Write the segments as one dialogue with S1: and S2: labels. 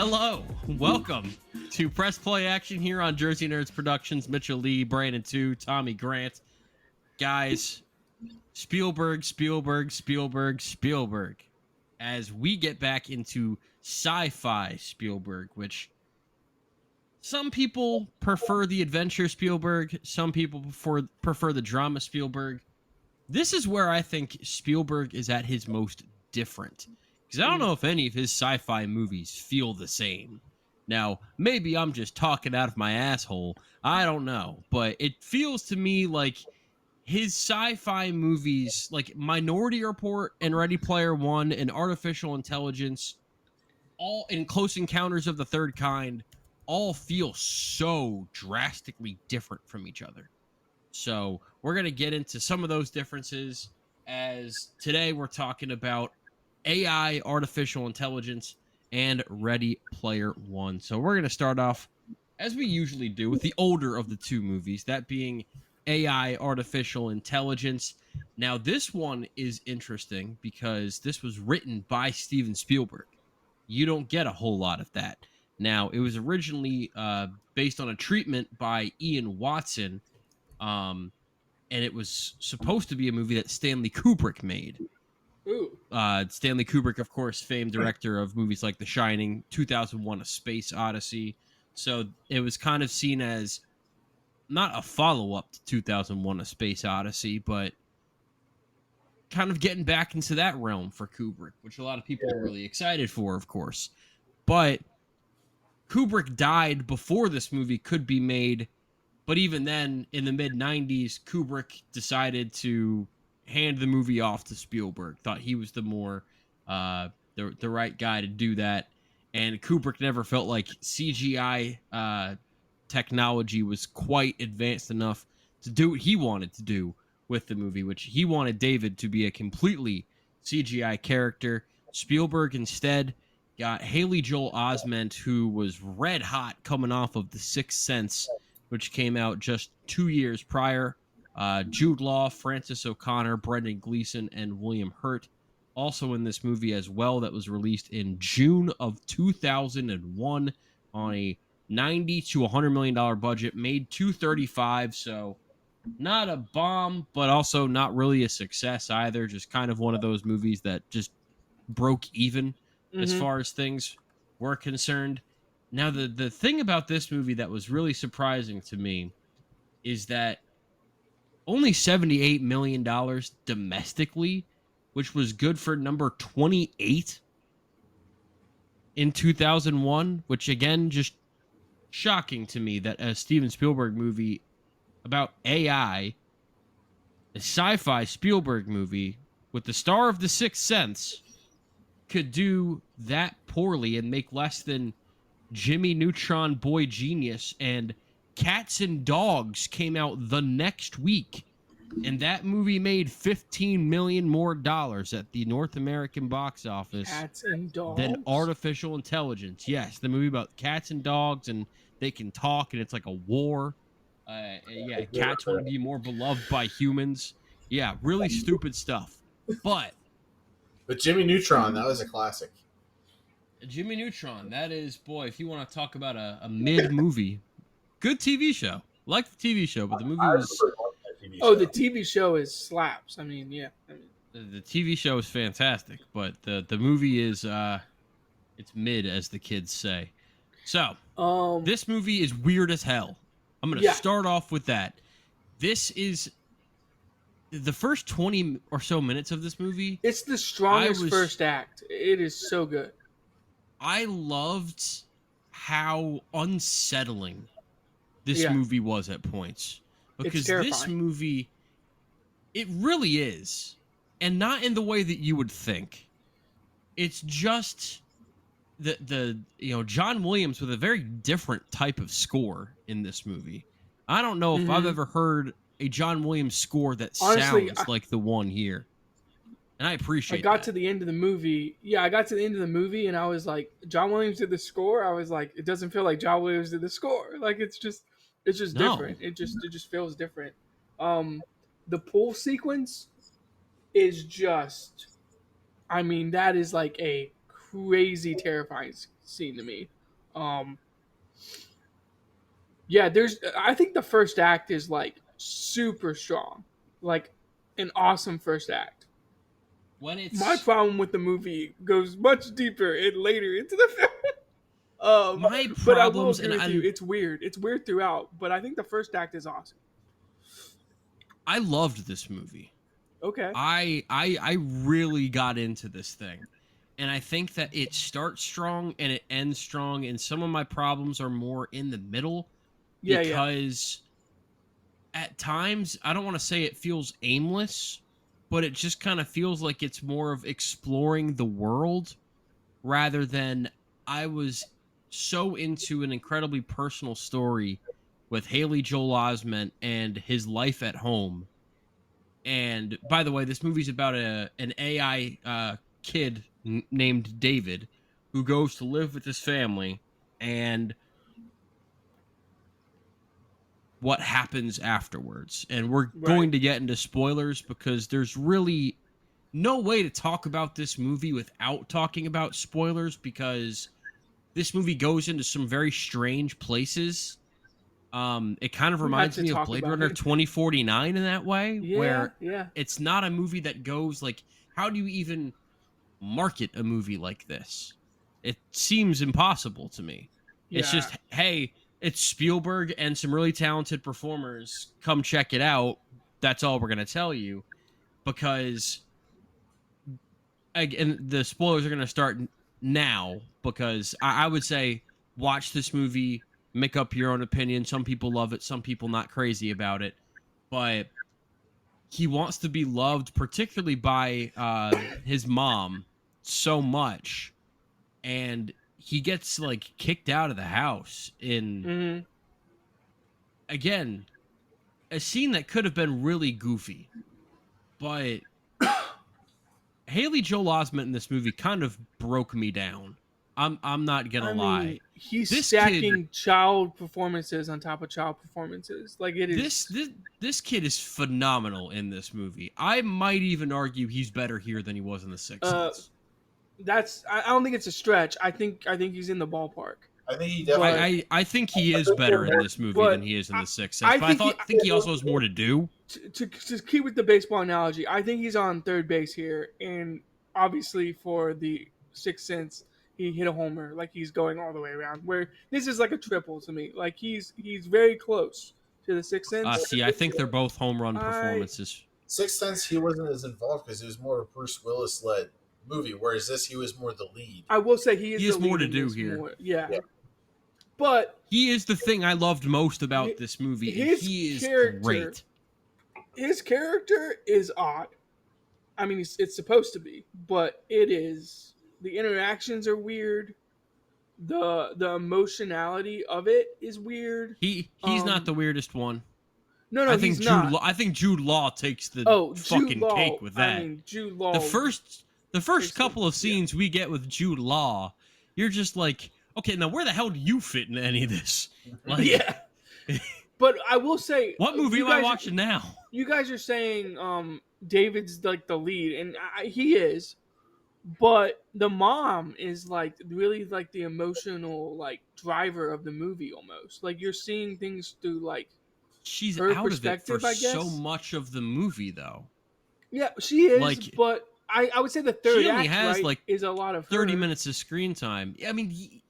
S1: Hello, welcome to Press Play Action here on Jersey Nerds Productions. Mitchell Lee, Brandon 2, Tommy Grant. Guys, Spielberg. As we get back into Sci-Fi Spielberg, which some people prefer the adventure Spielberg, some people prefer the drama Spielberg. This is where I think Spielberg is at his most different. Because I don't know if any of his sci-fi movies feel the same. Now, maybe I'm just talking out of my asshole. I don't know. But it feels to me like his sci-fi movies, like Minority Report and Ready Player One and Artificial Intelligence, all in Close Encounters of the Third Kind, all feel so drastically different from each other. So we're going to get into some of those differences, as today we're talking about AI, artificial intelligence, and Ready Player One. So we're going to start off, as we usually do, with the older of the two movies, that being AI, artificial intelligence. Now, this one is interesting because this was written by Steven Spielberg. You don't get a whole lot of that. Now, it was originally based on a treatment by Ian Watson, and it was supposed to be a movie that Stanley Kubrick made.
S2: Ooh.
S1: Stanley Kubrick, of course, famed director of movies like The Shining, 2001: A Space Odyssey. So it was kind of seen as not a follow-up to 2001: A Space Odyssey, but kind of getting back into that realm for Kubrick, which a lot of people are really excited for, of course. But Kubrick died before this movie could be made. But even then, in the mid-90s, Kubrick decided to hand the movie off to Spielberg. Thought he was the right guy to do that. And Kubrick never felt like CGI technology was quite advanced enough to do what he wanted to do with the movie, which he wanted David to be a completely CGI character. Spielberg instead got Haley Joel Osment, who was red hot coming off of The Sixth Sense, which came out just 2 years prior. Jude Law, Francis O'Connor, Brendan Gleeson, and William Hurt also in this movie as well, that was released in June of 2001 on a $90 to $100 million budget, made $235, so not a bomb, but also not really a success either. Just kind of one of those movies that just broke even as far as things were concerned. Now, the thing about this movie that was really surprising to me is that only $78 million domestically, which was good for number 28 in 2001, which again, just shocking to me that a Steven Spielberg movie about AI, a sci-fi Spielberg movie with the star of The Sixth Sense, could do that poorly and make less than Jimmy Neutron Boy Genius. And Cats and Dogs came out the next week, and that movie made $15 million more at the North American box office
S2: Cats and Dogs?
S1: than Artificial Intelligence. Yes, the movie about cats and dogs, and they can talk, and it's like a war. Cats want to be more beloved by humans. Yeah, really stupid stuff. But
S3: Jimmy Neutron, that was a classic.
S1: Jimmy Neutron, that is, boy, if you want to talk about a mid-movie, good TV show. Like the TV show, but the movie was...
S2: The TV show is slaps. I mean, yeah.
S1: The TV show is fantastic, but the movie is, it's mid, as the kids say. So, this movie is weird as hell. I'm going to start off with that. This is... The first 20 or so minutes of this movie...
S2: It's the strongest first act. It is so good.
S1: I loved how unsettling this movie was at points. Because this movie, it really is. And not in the way that you would think. It's just the John Williams with a very different type of score in this movie. I don't know if I've ever heard a John Williams score that sounds like the one here. And I appreciate that.
S2: I got to the end of the movie. Yeah, I got to the end of the movie and I was like, John Williams did the score. I was like, it doesn't feel like John Williams did the score. Like it's just different. It just feels different. The pool sequence is just, I mean, that is like a crazy terrifying scene to me. Um, yeah, I think the first act is like super strong, like an awesome first act.
S1: When
S2: My
S1: it's
S2: problem with the movie goes much deeper and later into the film.
S1: my
S2: But I will
S1: problems,
S2: agree
S1: and
S2: with you. It's weird. It's weird throughout, but I think the first act is awesome.
S1: I loved this movie.
S2: Okay.
S1: I really got into this thing. And I think that it starts strong and it ends strong, and some of my problems are more in the middle
S2: Yeah, yeah.
S1: because at times I don't want to say it feels aimless, but it just kind of feels like it's more of exploring the world rather than I was so into an incredibly personal story with Haley Joel Osment and his life at home. And by the way, this movie's about an AI kid named David who goes to live with his family and what happens afterwards. And we're
S2: Right.
S1: going to get into spoilers because there's really no way to talk about this movie without talking about spoilers because this movie goes into some very strange places. It kind of
S2: We have
S1: reminds
S2: to
S1: me of
S2: talk
S1: Blade
S2: about
S1: Runner
S2: it.
S1: 2049 in that way,
S2: Yeah,
S1: where
S2: yeah,
S1: it's not a movie that goes like, how do you even market a movie like this? It seems impossible to me. It's
S2: yeah.
S1: just, hey, it's Spielberg and some really talented performers. Come check it out. That's all we're going to tell you because and the spoilers are going to start now because I would say watch this movie, make up your own opinion. Some people love it, some people not crazy about it, but he wants to be loved, particularly by his mom, so much, and he gets like kicked out of the house in
S2: Hmm.
S1: again a scene that could have been really goofy, but Haley Joel Osment in this movie kind of broke me down. I'm not gonna
S2: I
S1: lie.
S2: mean, he's
S1: This kid,
S2: stacking child performances on top of child performances. Like it
S1: this
S2: is.
S1: this this kid is phenomenal in this movie. I might even argue he's better here than he was in The Sixth
S2: Uh,
S1: Sense.
S2: I don't think it's a stretch. I think he's in the ballpark.
S3: I think he
S2: But
S3: definitely.
S1: I think he
S3: I
S1: is
S3: think they're
S1: better in
S3: more.
S1: this movie than
S2: but
S1: he is in
S2: I,
S1: The Sixth Sense.
S2: I
S1: But I
S2: think
S1: think he also has more to do.
S2: to keep with the baseball analogy, I think he's on third base here, and obviously for the Sixth Sense, he hit a homer, like he's going all the way around. Where this is like a triple to me, like he's very close to the Sixth Sense.
S1: See, I think they're both home run
S2: I
S1: performances.
S3: Sixth Sense, he wasn't as involved because it was more of a Bruce Willis led movie, whereas this, he was more the lead.
S2: I will say he is
S1: He
S2: the
S1: has more
S2: lead
S1: to
S2: in
S1: do
S2: this
S1: here.
S2: more, yeah.
S3: Yeah.
S2: But
S1: He is the thing I loved most about
S2: hi-
S1: this movie, and
S2: his
S1: he is
S2: character,
S1: great.
S2: his character is odd. I mean, it's supposed to be, but it is. The interactions are weird. The emotionality of it is weird.
S1: He's not the weirdest one.
S2: No, no, he's not.
S1: I think Jude Law takes the
S2: Oh, Jude
S1: fucking
S2: Law.
S1: cake with
S2: I
S1: that.
S2: mean, Jude
S1: The
S2: Law.
S1: first
S2: Takes the,
S1: couple of
S2: yeah.
S1: scenes we get with Jude Law, you're just like, okay, now where the hell do you fit in any of this? Like,
S2: Yeah. But I will say,
S1: what movie am I watching now?
S2: You guys are saying David's like the lead, and he is. But the mom is like really like the emotional like driver of the movie almost. Like you're seeing things through like
S1: She's
S2: her
S1: out of it for
S2: perspective, I guess.
S1: so much of the movie, though.
S2: Yeah, she is,
S1: Like,
S2: but I would say the third
S1: she only
S2: act
S1: has
S2: right
S1: like
S2: is a lot of
S1: 30
S2: her.
S1: minutes of screen time. I mean,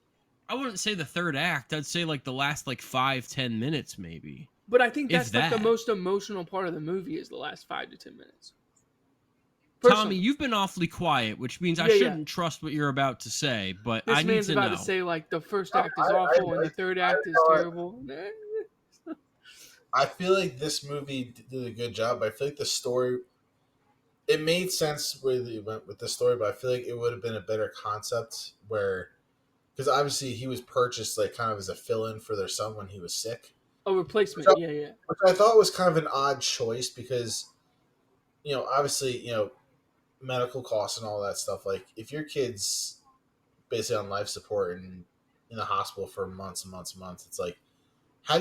S1: I wouldn't say the third act. I'd say like the last like 5-10 minutes, maybe.
S2: But I think
S1: If
S2: that's like the
S1: that.
S2: most emotional part of the movie is the last 5 to 10 minutes.
S1: Tommy, you've been awfully quiet, which means I
S2: Yeah, yeah.
S1: shouldn't trust what you're about to say, but
S2: This
S1: I need
S2: man's
S1: to
S2: about
S1: know.
S2: to say like the first act is awful and the third act is terrible.
S3: I feel like this movie did a good job. I feel like the story, it made sense where they went with the story, but I feel like it would have been a better concept where, because obviously he was purchased like kind of as a fill-in for their son when he was sick.
S2: A replacement, yeah, yeah.
S3: Which I thought was kind of an odd choice because, obviously, medical costs and all that stuff. Like if your kid's basically on life support and in the hospital for months and months and months, it's like, how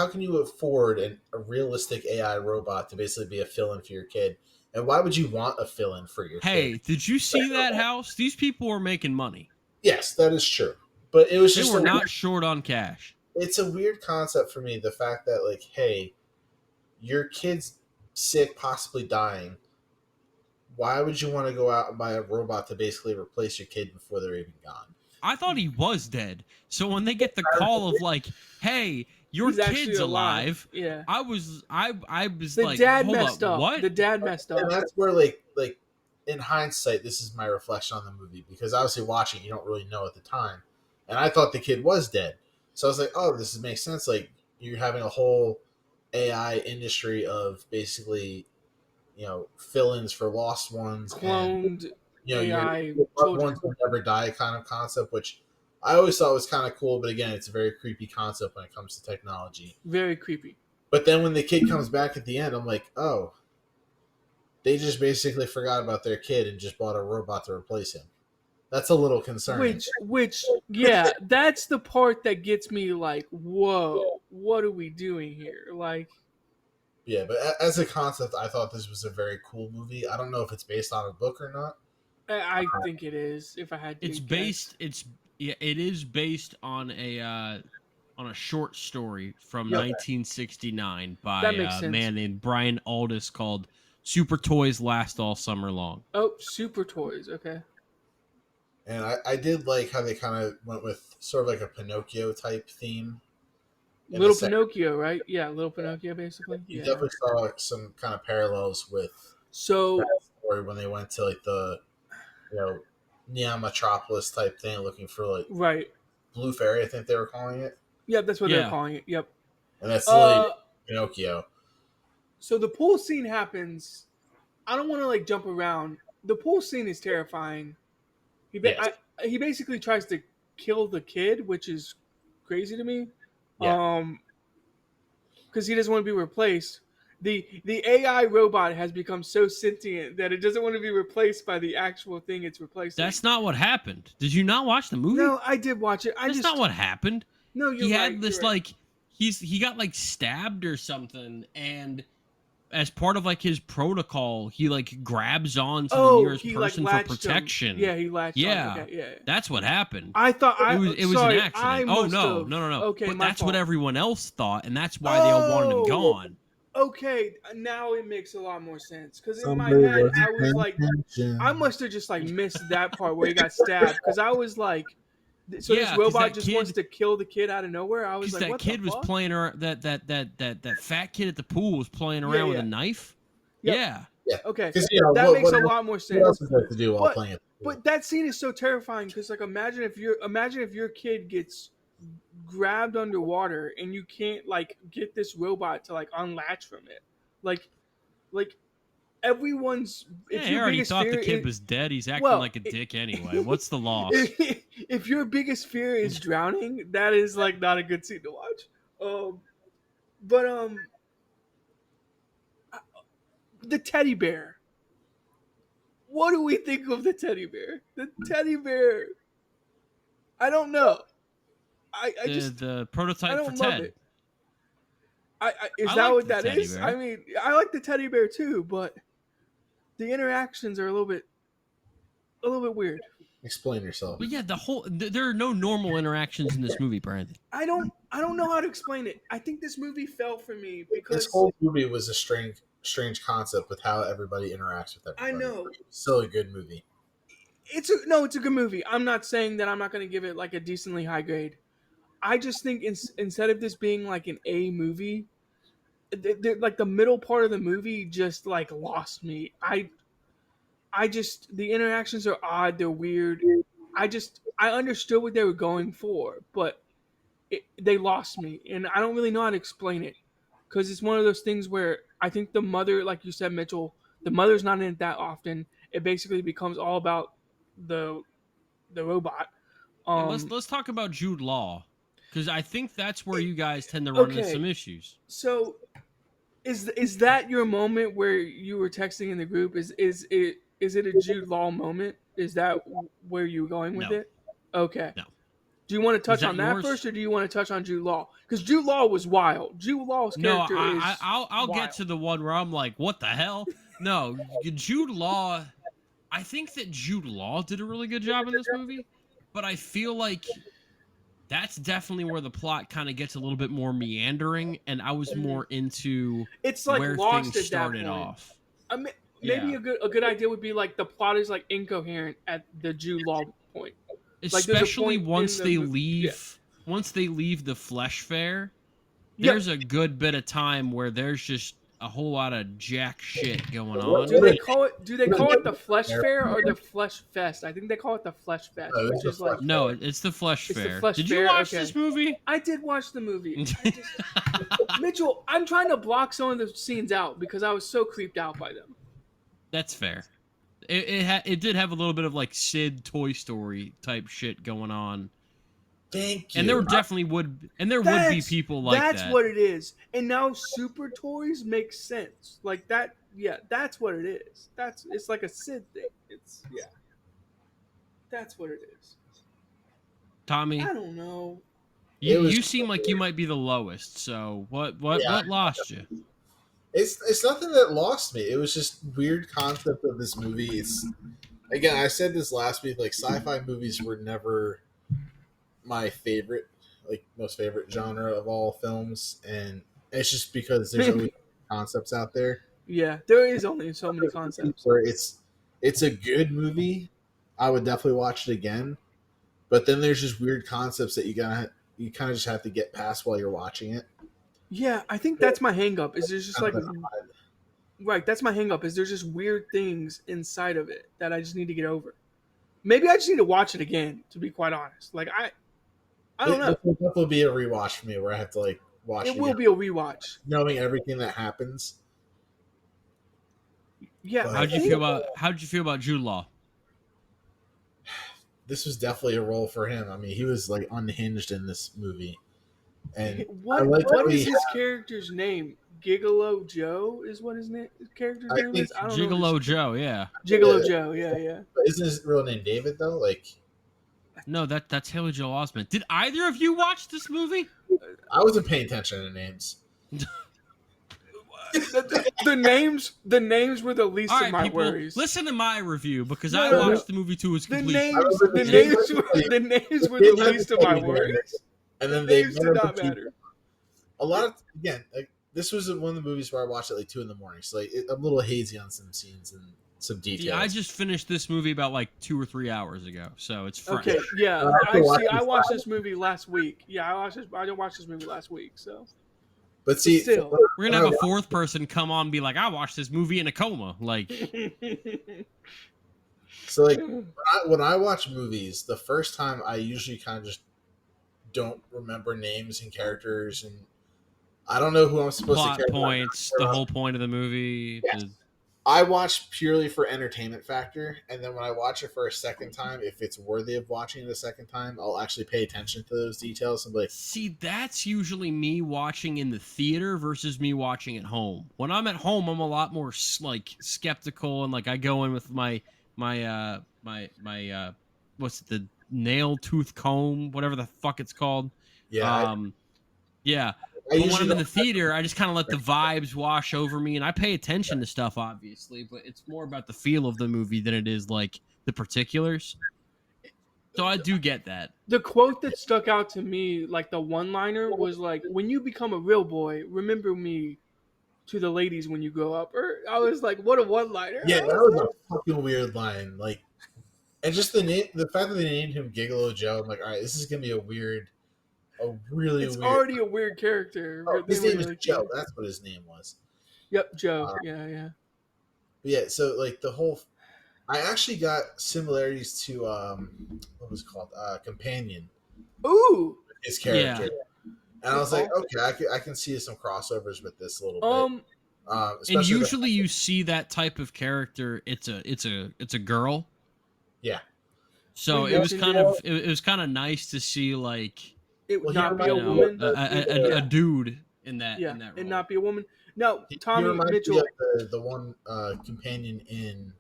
S3: can you afford a realistic AI robot to basically be a fill-in for your kid? And why would you want a fill-in for your kid?
S1: Hey, did you see that house? These people were making money.
S3: Yes, that is true. But it was
S1: They
S3: just
S1: were not short on cash.
S3: it's a weird concept for me. The fact that like, hey, your kid's sick, possibly dying. Why would you want to go out and buy a robot to basically replace your kid before they're even gone?
S1: I thought he was dead. So when they get the call of like, "Hey, your
S2: He's actually
S1: kid's alive,"
S2: Yeah.
S1: I was
S2: The
S1: like,
S2: dad
S1: "Hold
S2: messed up.
S1: what?"
S2: The dad messed up.
S3: And that's where like in hindsight, this is my reflection on the movie because obviously watching you don't really know at the time, and I thought the kid was dead. So I was like, oh, this makes sense. Like you're having a whole AI industry of basically fill-ins for lost ones and
S2: Cloned
S3: your
S2: AI
S3: loved
S2: children.
S3: ones will never die kind of concept, which I always thought was kind of cool. But again, it's a very creepy concept when it comes to technology.
S2: Very creepy.
S3: But then when the kid comes back at the end, I'm like, oh, they just basically forgot about their kid and just bought a robot to replace him. That's a little concerning.
S2: Yeah, that's the part that gets me like, whoa, what are we doing here? Like,
S3: yeah, but as a concept, I thought this was a very cool movie. I don't know if it's based on a book or not.
S2: I think it is. If I had to,
S1: It is based on a short story from 1969 by a man named Brian Aldiss called "Super Toys Last All Summer Long."
S2: Oh, Super Toys. Okay.
S3: And I did like how they kind of went with sort of like a Pinocchio type theme.
S2: Little Pinocchio, right? Yeah, Little Pinocchio, basically.
S3: You definitely saw some kind of parallels with
S2: that
S3: story when they went to like the Neon Metropolis type thing, looking for like Blue Fairy, I think they were calling it.
S2: Yeah, that's what they're calling it. Yep.
S3: And that's literally Pinocchio.
S2: So the pool scene happens. I don't want to like jump around. The pool scene is terrifying. He basically tries to kill the kid, which is crazy to me.
S3: Yeah.
S2: Because he doesn't want to be replaced. The AI robot has become so sentient that it doesn't want to be replaced by the actual thing it's replacing.
S1: That's not what happened. Did you not watch the movie?
S2: No, I did watch it.
S1: That's not what happened.
S2: No,
S1: he had this like he got like stabbed or something, and as part of like his protocol, he like grabs on to the nearest person for protection.
S2: Yeah, he latched on. Okay, yeah.
S1: That's what happened.
S2: I thought
S1: it was an accident. No.
S2: Okay,
S1: but that's
S2: fault.
S1: what everyone else thought, and that's why they all wanted him gone.
S2: Okay, now it makes a lot more sense. Because in my head, I was like, I must have just like missed that part where he got stabbed. Because I was like, so this robot just wants to kill the kid out of nowhere. I was like,
S1: that
S2: what
S1: kid was playing around. That fat kid at the pool was playing around with a knife.
S2: Yep.
S3: Yeah.
S2: Okay. That makes a lot more sense.
S3: What else is there to do while playing it?
S2: But that scene is so terrifying because, like, imagine if your kid gets grabbed underwater and you can't like get this robot to like unlatch from it, like everyone's.
S1: He already thought the kid was dead. He's acting like a dick anyway. What's the loss?
S2: If your biggest fear is drowning, that is like not a good scene to watch. The teddy bear. What do we think of the teddy bear? The teddy bear. I don't know.
S1: The prototype for Ted.
S2: Is that what that is? Bear. I mean, I like the teddy bear too, but the interactions are a little bit weird.
S3: Explain yourself.
S1: But yeah, there are no normal interactions in this movie, Brandon.
S2: I don't know how to explain it. I think this movie fell for me because
S3: this whole movie was a strange concept with how everybody interacts with everybody.
S2: I know.
S3: It's still a good movie.
S2: It's a good movie. I'm not saying that I'm not going to give it like a decently high grade. I just think instead of this being like an A movie, like the middle part of the movie just like lost me. The interactions are odd. They're weird. I understood what they were going for, but they lost me, and I don't really know how to explain it because it's one of those things where I think the mother, like you said, Mitchell, the mother's not in it that often. It basically becomes all about the robot.
S1: Let's talk about Jude Law, because I think that's where you guys tend to run into some issues.
S2: So, is that your moment where you were texting in the group? Is it a Jude Law moment? Is that where you were going with it? Okay.
S1: No.
S2: Do you want to touch on that first, or do you want to touch on Jude Law? Because Jude Law was wild. Jude Law's character is
S1: I'll get to the one where I'm like, what the hell? No, Jude Law. I think that Jude Law did a really good job in this movie, but I feel like That's definitely where the plot kind of gets a little bit more meandering, and I was more into
S2: It's like
S1: where
S2: lost
S1: things
S2: at that
S1: started
S2: point.
S1: off.
S2: I mean, maybe
S1: Yeah.
S2: a good idea would be like the plot is like incoherent at the Jude Law point. Like there's a
S1: Especially
S2: point in the yeah.
S1: once they leave the flesh fair,
S2: Yep.
S1: there's a good bit of time where there's just a whole lot of jack shit going on.
S2: Do they call it the Flesh Fair or the Flesh Fest? I think they call it the Flesh Fest,
S3: No,
S2: which is like
S1: No, it's the flesh
S2: it's the
S1: fair.
S2: Flesh
S1: Did
S2: Fair.
S1: you watch
S2: Okay.
S1: this movie?
S2: I did watch the movie. Mitchell, I'm trying to block some of the scenes out because I was so creeped out by them.
S1: That's fair. It did have a little bit of like Sid Toy Story type shit going on.
S3: Thank you.
S1: And there definitely would be people like that.
S2: That's what it is. And now Super Toys make sense. Like that, yeah, that's what it is. It's like a Sid thing. It's that's what it is.
S1: Tommy,
S2: I don't know.
S1: You seem like you might be the lowest. So what lost you?
S3: It's nothing that lost me. It was just weird concept of this movie. It's again, I said this last week. Like sci-fi movies were never my favorite, like most favorite genre of all films, and it's just because there's always concepts out there.
S2: Yeah, there is only so many concepts.
S3: Where it's a good movie, I would definitely watch it again. But then there's just weird concepts that you kind of just have to get past while you're watching it.
S2: Yeah, I think that's my hang up. Is there's just like right, that's my hang up. Is there's just weird things inside of it that I just need to get over. Maybe I just need to watch it again, to be quite honest. Like I don't know.
S3: It will be a rewatch for me where I have to like watch it.
S2: It will be a rewatch.
S3: Knowing everything that happens.
S2: Yeah.
S1: How'd you feel about Jude Law?
S3: This was definitely a role for him. I mean, he was like unhinged in this movie. And
S2: what is his character's name? Gigolo Joe is what his character's name is? I don't know.
S1: Gigolo Joe, yeah.
S2: Gigolo Joe, yeah.
S3: But isn't his real name David though? Like
S1: no, that's Haley Joel Osment. Did either of you watch this movie?
S3: I wasn't paying attention to names.
S2: the names were the least of my worries.
S1: Listen to my review because I watched the movie to its completion.
S2: The names were the least of my worries.
S3: And then
S2: they did not matter.
S3: A lot of like this was one of the movies where I watched at like 2 a.m. So like I'm a little hazy on some scenes and some details.
S1: Yeah, I just finished this movie about like 2 or 3 hours ago, so it's fresh.
S2: Okay, yeah. I watched this movie last week. Yeah, I watched this movie last week. So,
S3: but see,
S2: still,
S1: we're gonna have a fourth person come on and be like, "I watched this movie in a coma." Like,
S3: so like when I watch movies, the first time I usually kind of just don't remember names and characters, and I don't know who I'm supposed
S1: plot
S3: to care
S1: points,
S3: about.
S1: the whole point of the movie.
S3: Yeah. I watch purely for entertainment factor, and then when I watch it for a second time, if it's worthy of watching it a second time, I'll actually pay attention to those details and be like,
S1: see, that's usually me watching in the theater versus me watching at home. When I'm at home, I'm a lot more like skeptical, and like I go in with my what's it, the nail tooth comb, whatever the fuck it's called.
S3: Yeah.
S1: Yeah. But when I'm in the theater, I just kind of let the vibes wash over me, and I pay attention to stuff, obviously, but it's more about the feel of the movie than it is like the particulars. So I do get that.
S2: The quote that stuck out to me, like the one-liner, was like, "When you become a real boy, remember me to the ladies when you grow up." Or I was like, "What a one-liner!"
S3: Yeah, that was a fucking weird line. Like, and just the fact that they named him Gigolo Joe, I'm like, all right, this is gonna be it's
S2: already a weird character.
S3: His name is Joe. That's what his name was.
S2: Yep, Joe. Yeah.
S3: Yeah, so like I actually got similarities to what was it called? Companion.
S2: Ooh.
S3: His character. Yeah. And I was like, okay, I can see some crossovers with this a little bit.
S1: And usually you see that type of character, it's a girl.
S3: Yeah.
S1: So it was kind of nice to see like
S2: it would not be a woman,
S1: a dude in that role.
S2: And not be a woman. No, Tommy Mitchell,
S3: me of the one companion in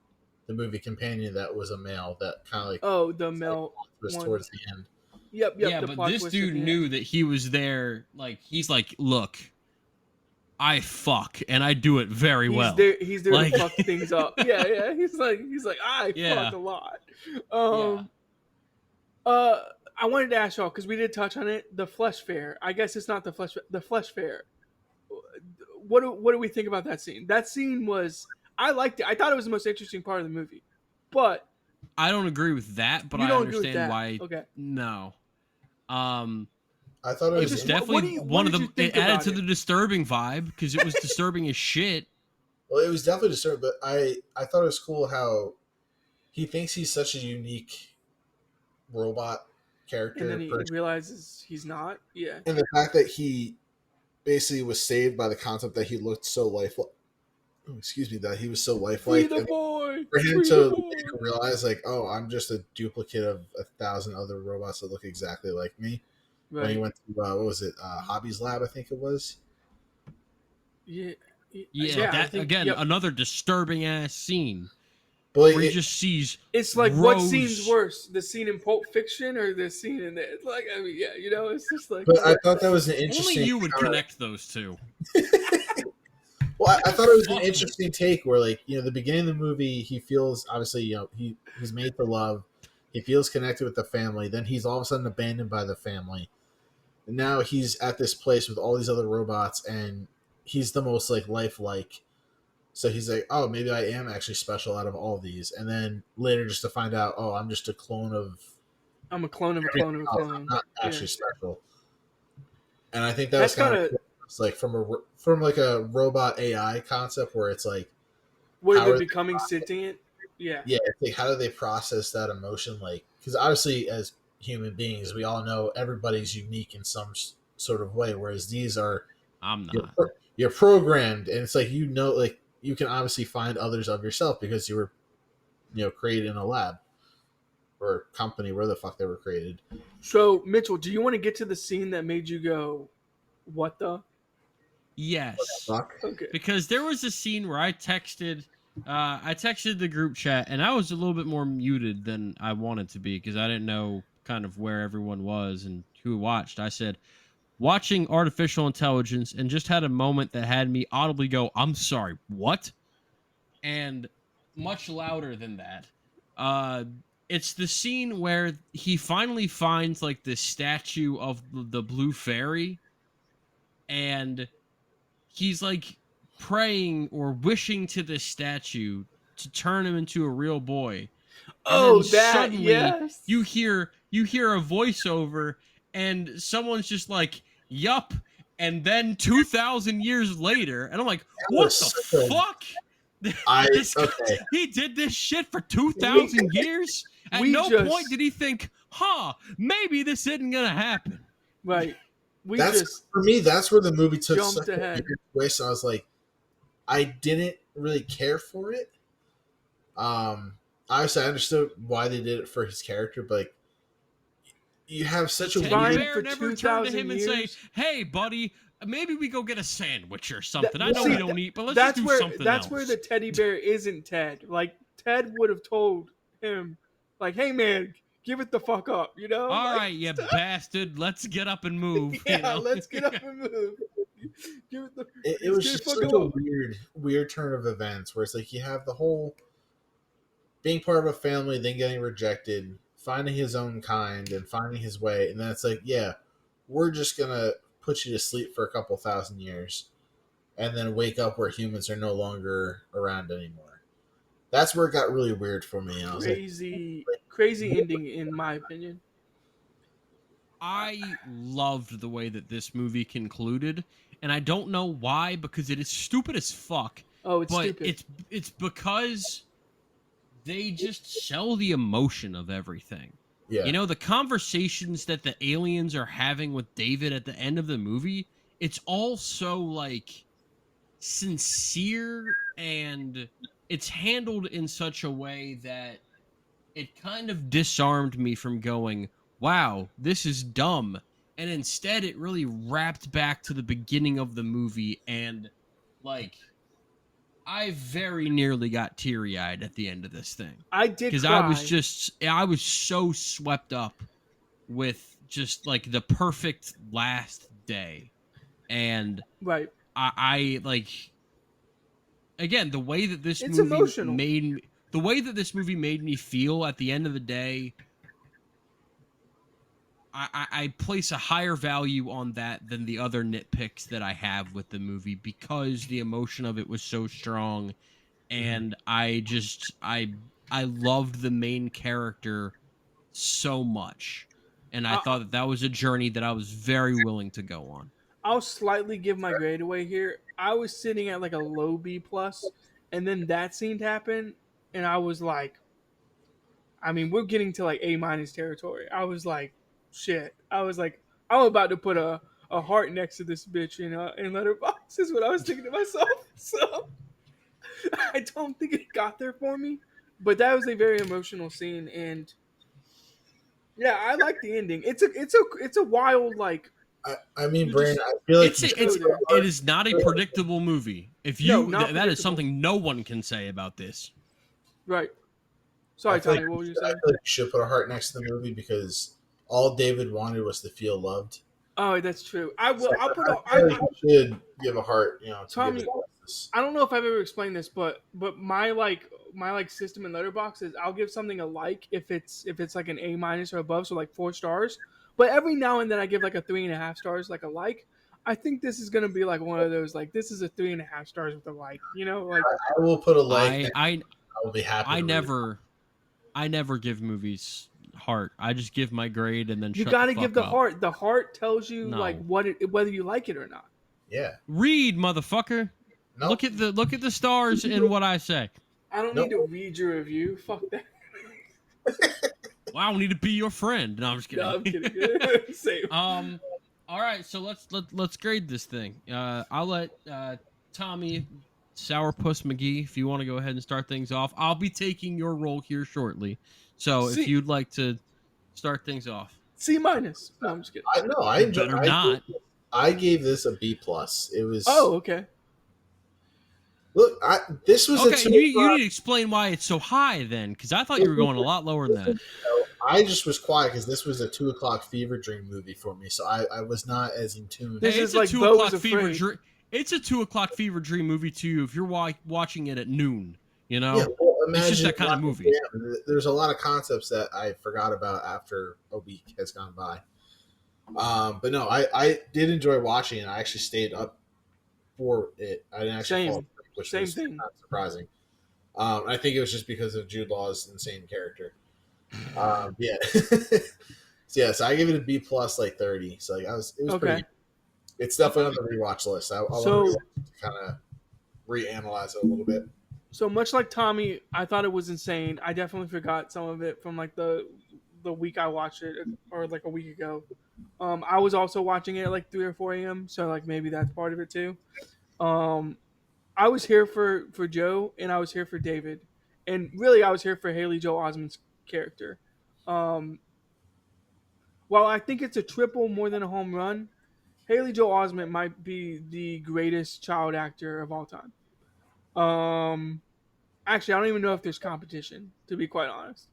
S3: the movie Companion that was a male that kind of like
S2: the male
S3: was towards the end.
S2: Yep.
S1: Yeah, but this dude knew that he was there. Like he's like, look, I fuck and I do it very well.
S2: He's there to fuck things up. Yeah. He's like I fuck a lot. I wanted to ask y'all because we did touch on it. The flesh fair. I guess it's not the flesh. The flesh fair. What do we think about that scene? That scene was. I liked it. I thought it was the most interesting part of the movie, but
S1: I don't agree with that, but
S2: you
S1: I
S2: don't agree with
S1: understand
S2: that.
S1: why.
S2: Okay.
S1: No.
S3: I thought it
S1: It
S3: was
S1: was
S2: Just
S1: definitely
S2: what
S1: one of
S2: did you
S1: the.
S2: think
S1: It added
S2: about
S1: to
S2: it?
S1: the disturbing vibe because it was disturbing as shit.
S3: well, it was definitely disturbing, but I thought it was cool how he thinks he's such a unique robot
S2: And then
S3: character
S2: he
S3: person,
S2: realizes he's not. Yeah.
S3: and the fact that he basically was saved by the concept that he looked so lifelike. Excuse me, that he was so
S2: Free
S3: lifelike,
S2: the
S3: and
S2: boy.
S3: for him
S2: Free the
S3: to
S2: boy.
S3: realize like, oh, I'm just a duplicate of 1,000 other robots that look exactly like me. When he
S2: Right.
S3: went to what was it, Hobby's Lab, I think it was.
S2: Yeah.
S1: Yeah,
S2: Yeah. I
S1: that
S2: think.
S1: again,
S2: Yep.
S1: another disturbing ass scene
S3: But
S1: where he just sees
S2: It's like what scene's
S1: Rose.
S2: worse, the scene in Pulp Fiction or the scene in there? It's like I mean, yeah, it's just like.
S3: but I thought that was an
S1: Only
S3: interesting.
S1: you would connect those two.
S3: Well, I thought it was an
S1: Fuck.
S3: interesting take where, like, the beginning of the movie, he feels obviously, he's made for love, he feels connected with the family. Then he's all of a sudden abandoned by the family, and now he's at this place with all these other robots, and he's the most like lifelike. So he's like, oh, maybe I am actually special out of all these. And then later, just to find out, oh, I'm just a clone of
S2: I'm a clone of a clone of a
S3: everything else. I'm
S2: clone.
S3: not
S2: Yeah.
S3: actually special. And I think that was
S2: That's
S3: kind
S2: kind
S3: of
S2: of
S3: cool. It's like from like a robot AI concept where it's like,
S2: where
S3: how
S2: they're
S3: are they
S2: becoming sentient. Yeah.
S3: yeah, it's like how do they process that emotion? Like, because obviously, as human beings, we all know everybody's unique in some sort of way. Whereas these are
S1: I'm
S3: you're,
S1: not.
S3: you're programmed, and it's like like you can obviously find others of yourself because you were created in a lab or company where the fuck they were created.
S2: So Mitchell, do you want to get to the scene that made you go, "What the"?
S1: Yes.
S3: Fuck.
S2: Okay.
S1: Because there was a scene where I texted the group chat, and I was a little bit more muted than I wanted to be because I didn't know kind of where everyone was and who watched. I said, watching artificial intelligence, and just had a moment that had me audibly go, I'm sorry, what? And much louder than that. Uh it's the scene where he finally finds like the statue of the blue fairy, and he's like praying or wishing to this statue to turn him into a real boy. And then
S2: Oh, that
S1: suddenly
S2: yes.
S1: you hear a voiceover, and someone's just like, yup. And then 2,000 years later, and I'm like, what
S3: was
S1: the
S3: such a-
S1: fuck? This guy,
S3: okay.
S1: he did this shit for 2,000 years. At
S2: we
S1: no
S2: just-
S1: point did he think, maybe this isn't gonna happen.
S2: Right. We
S3: That's
S2: just
S3: for me. That's where the movie took
S2: jumped
S3: such a
S2: ahead.
S3: weird twist. I was like, I didn't really care for it. Obviously, I understood why they did it for his character, but like, you have such a
S1: Teddy
S2: Fine
S3: weird.
S1: Bear
S2: for
S1: never turned to
S2: 2,000
S1: him and say,
S2: years.
S1: hey, buddy, maybe we go get a sandwich or something. I
S2: Well,
S1: know
S2: see,
S1: we don't eat, but let's
S2: that's
S1: just do
S2: where
S1: something
S2: that's
S1: else.
S2: where the teddy bear isn't Ted. Like Ted would have told him, like, "Hey man, give it the fuck up," you know.
S1: All
S2: Like,
S1: right, you bastard, let's get up and move.
S2: yeah,
S1: you know?
S2: let's get up and move. Give it the.
S3: It was
S2: get
S3: just
S2: the fuck
S3: such a
S2: up.
S3: weird turn of events where it's like you have the whole being part of a family, then getting rejected, finding his own kind, and finding his way, and then it's like, yeah, we're just gonna put you to sleep for a couple thousand years, and then wake up where humans are no longer around anymore. That's where it got really weird for me. And I was like,
S2: Crazy ending in my opinion.
S1: I loved the way that this movie concluded, and I don't know why, because it is stupid as fuck.
S2: Oh, it's
S1: but
S2: stupid.
S1: it's because they just sell the emotion of everything.
S3: yeah,
S1: You know, the conversations that the aliens are having with David at the end of the movie, it's all so like sincere, and it's handled in such a way that it kind of disarmed me from going, wow, this is dumb. And instead it really wrapped back to the beginning of the movie, and like I very nearly got teary-eyed at the end of this thing.
S2: I did
S1: Because
S2: cry.
S1: I was so swept up with just like the perfect last day. And
S2: right.
S1: I like, again, the way that this
S2: It's
S1: movie
S2: emotional.
S1: made me feel at the end of the day, I place a higher value on that than the other nitpicks that I have with the movie because the emotion of it was so strong, and I loved the main character so much, and I
S2: I,
S1: thought that was a journey that I was very willing to go on.
S2: I'll slightly give my grade away here. I was sitting at like a low B plus, and then that scene happened, and I was like, I mean, we're getting to like A minus territory. I was like, shit. I was like, I'm about to put a heart next to this bitch in Letterboxd is what I was thinking to myself. So I don't think it got there for me, but that was a very emotional scene, and yeah, I like the ending. It's a wild like
S3: I mean,
S2: you
S3: Brandon,
S2: just
S3: I feel like
S1: It is not a predictable movie. If
S2: no
S1: you
S2: not
S1: that is
S2: predictable.
S1: something no one can say about this.
S2: Right.
S3: I
S2: Sorry,
S3: feel
S2: Tommy.
S3: like
S2: What were you
S3: I
S2: saying?
S3: feel like you should put a heart next to the movie because all David wanted was to feel loved.
S2: Oh, that's true. I
S3: So
S2: will. I'll put.
S3: I feel like you should give a heart, to give
S2: Tommy.
S3: it justice.
S2: I don't know if I've ever explained this, but my system in Letterboxd is I'll give something a like if it's like an A minus or above, so like 4 stars. But every now and then I give like a 3.5 stars, like a like. I think this is gonna be like one of those like this is a 3.5 stars with a like, like
S3: I will put a like.
S1: I
S3: And
S1: I
S3: I will be happy.
S1: I
S3: To read.
S1: never give movies heart. I just give my grade and then
S2: you
S1: shut
S2: got
S1: the
S2: to give
S1: fuck
S2: the
S1: up.
S2: heart. The heart tells you like
S1: No.
S2: whether you like it or not.
S3: Yeah.
S1: Read, motherfucker.
S3: Nope.
S1: Look at the stars in what I say.
S2: I don't
S3: Nope.
S2: need to read your review. Fuck that.
S1: Well, I don't need to be your friend. No, I'm just kidding.
S2: No, I'm kidding. Same.
S1: All right, so let's grade this thing. I'll let Tommy Sourpuss McGee, if you want to go ahead and start things off. I'll be taking your role here shortly. So if
S2: C
S1: you'd like to start things off.
S2: C minus. No, I'm just kidding.
S3: I
S1: You
S3: enjoyed.
S1: better not.
S3: I gave this a B plus. It was.
S2: Oh, okay.
S3: Look, this was a
S1: Okay,
S3: two.
S1: you need to explain why it's so high then, because I thought you were going a lot lower than that.
S3: I just was quiet because this was a 2 o'clock fever dream movie for me, so I was not as in tune.
S2: This
S1: Hey,
S2: is
S1: it's a
S2: like
S1: 2
S2: Bo
S1: o'clock
S2: was
S1: fever
S2: afraid.
S1: dream. It's a 2 o'clock fever dream movie to you if you're watching it at noon. You know,
S3: Yeah, well,
S1: it's just
S3: imagine
S1: that kind of movie.
S3: Yeah, there's a lot of concepts that I forgot about after a week has gone by. But no, I did enjoy watching it. I actually stayed up for it. I didn't actually
S2: Same.
S3: fall asleep, which
S2: Same
S3: was
S2: thing.
S3: not surprising. I think it was just because of Jude Law's insane character. Yeah. So I gave it a B plus, like 30. So like it was
S2: Okay.
S3: pretty. It's definitely on the rewatch list. I'll
S2: So-
S3: kind of reanalyze it a little bit.
S2: So much like Tommy, I thought it was insane. I definitely forgot some of it from like the week I watched it or like a week ago. I was also watching it at like 3 or 4 a.m. So like maybe that's part of it too. I was here for Joe and I was here for David, and really I was here for Haley Joel Osment's character. While I think it's a triple more than a home run, Haley Joel Osment might be the greatest child actor of all time. Actually, I don't even know if there's competition, to be quite honest.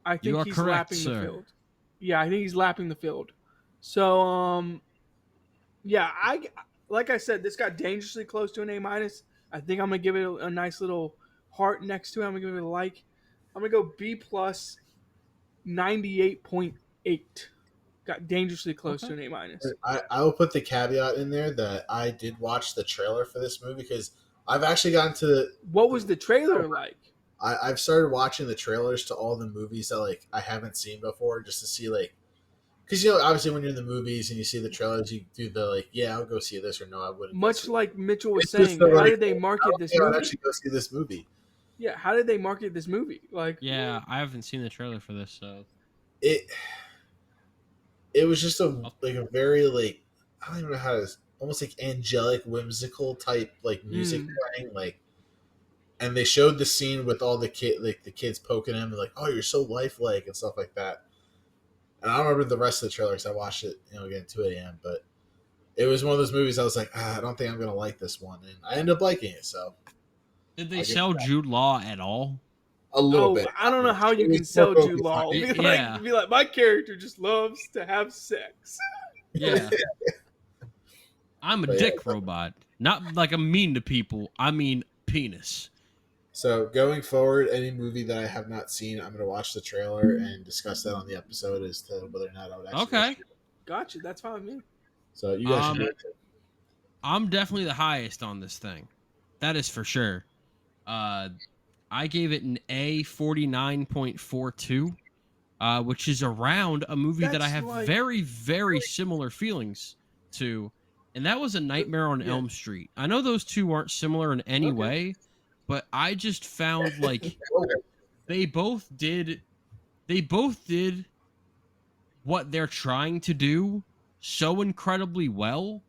S2: I
S1: You
S2: think
S1: are
S2: he's
S1: correct,
S2: lapping
S1: sir.
S2: the field. Yeah, I think he's lapping the field. So, yeah, like I said, this got dangerously close to an A minus. I think I'm gonna give it a nice little heart next to it. I'm gonna give it a like. I'm gonna go B plus, 98.8. Got dangerously close to an A minus.
S3: I will put the caveat in there that I did watch the trailer for this movie because I've actually gotten to.
S2: What was the trailer like?
S3: I've started watching the trailers to all the movies that like I haven't seen before just to see like. Because obviously when you're in the movies and you see the trailers, you do the like, yeah, I'll go see this or no, I wouldn't.
S2: Much like Mitchell was
S3: It's just
S2: saying,
S3: the,
S2: how
S3: like,
S2: did they market this
S3: I'll
S2: movie?
S3: actually go see this movie.
S2: Yeah, how did they market this movie? Like,
S1: Yeah, I haven't seen the trailer for this, so
S3: It was just a very like I don't even know how to almost like angelic, whimsical type like music playing like. And they showed the scene with all the kids poking him and like, oh, you're so lifelike and stuff like that. And I don't remember the rest of the trailer because I watched it, again at 2 a.m. But it was one of those movies I was like, I don't think I'm gonna like this one, and I ended up liking it. So
S1: did they sell Jude Law at all?
S3: a little bit.
S2: I don't know how you can sell Jude Law. Be like, my character just loves to have sex.
S1: Yeah. I'm a dick robot. Not like I'm mean to people. I mean penis.
S3: So going forward, any movie that I have not seen, I'm going to watch the trailer and discuss that on the episode as to whether or not I would actually
S1: Okay.
S3: watch it.
S2: Gotcha. That's fine with me.
S3: So you guys should do it.
S1: I'm definitely the highest on this thing. That is for sure. I gave it an A 49.42, which is around a movie that I
S2: That's
S1: have
S2: like-
S1: very, very similar feelings to, and that was A Nightmare on
S2: Yeah.
S1: Elm Street. I know those two aren't similar in any
S2: Okay.
S1: way, but I just found like they both did what they're trying to do so incredibly well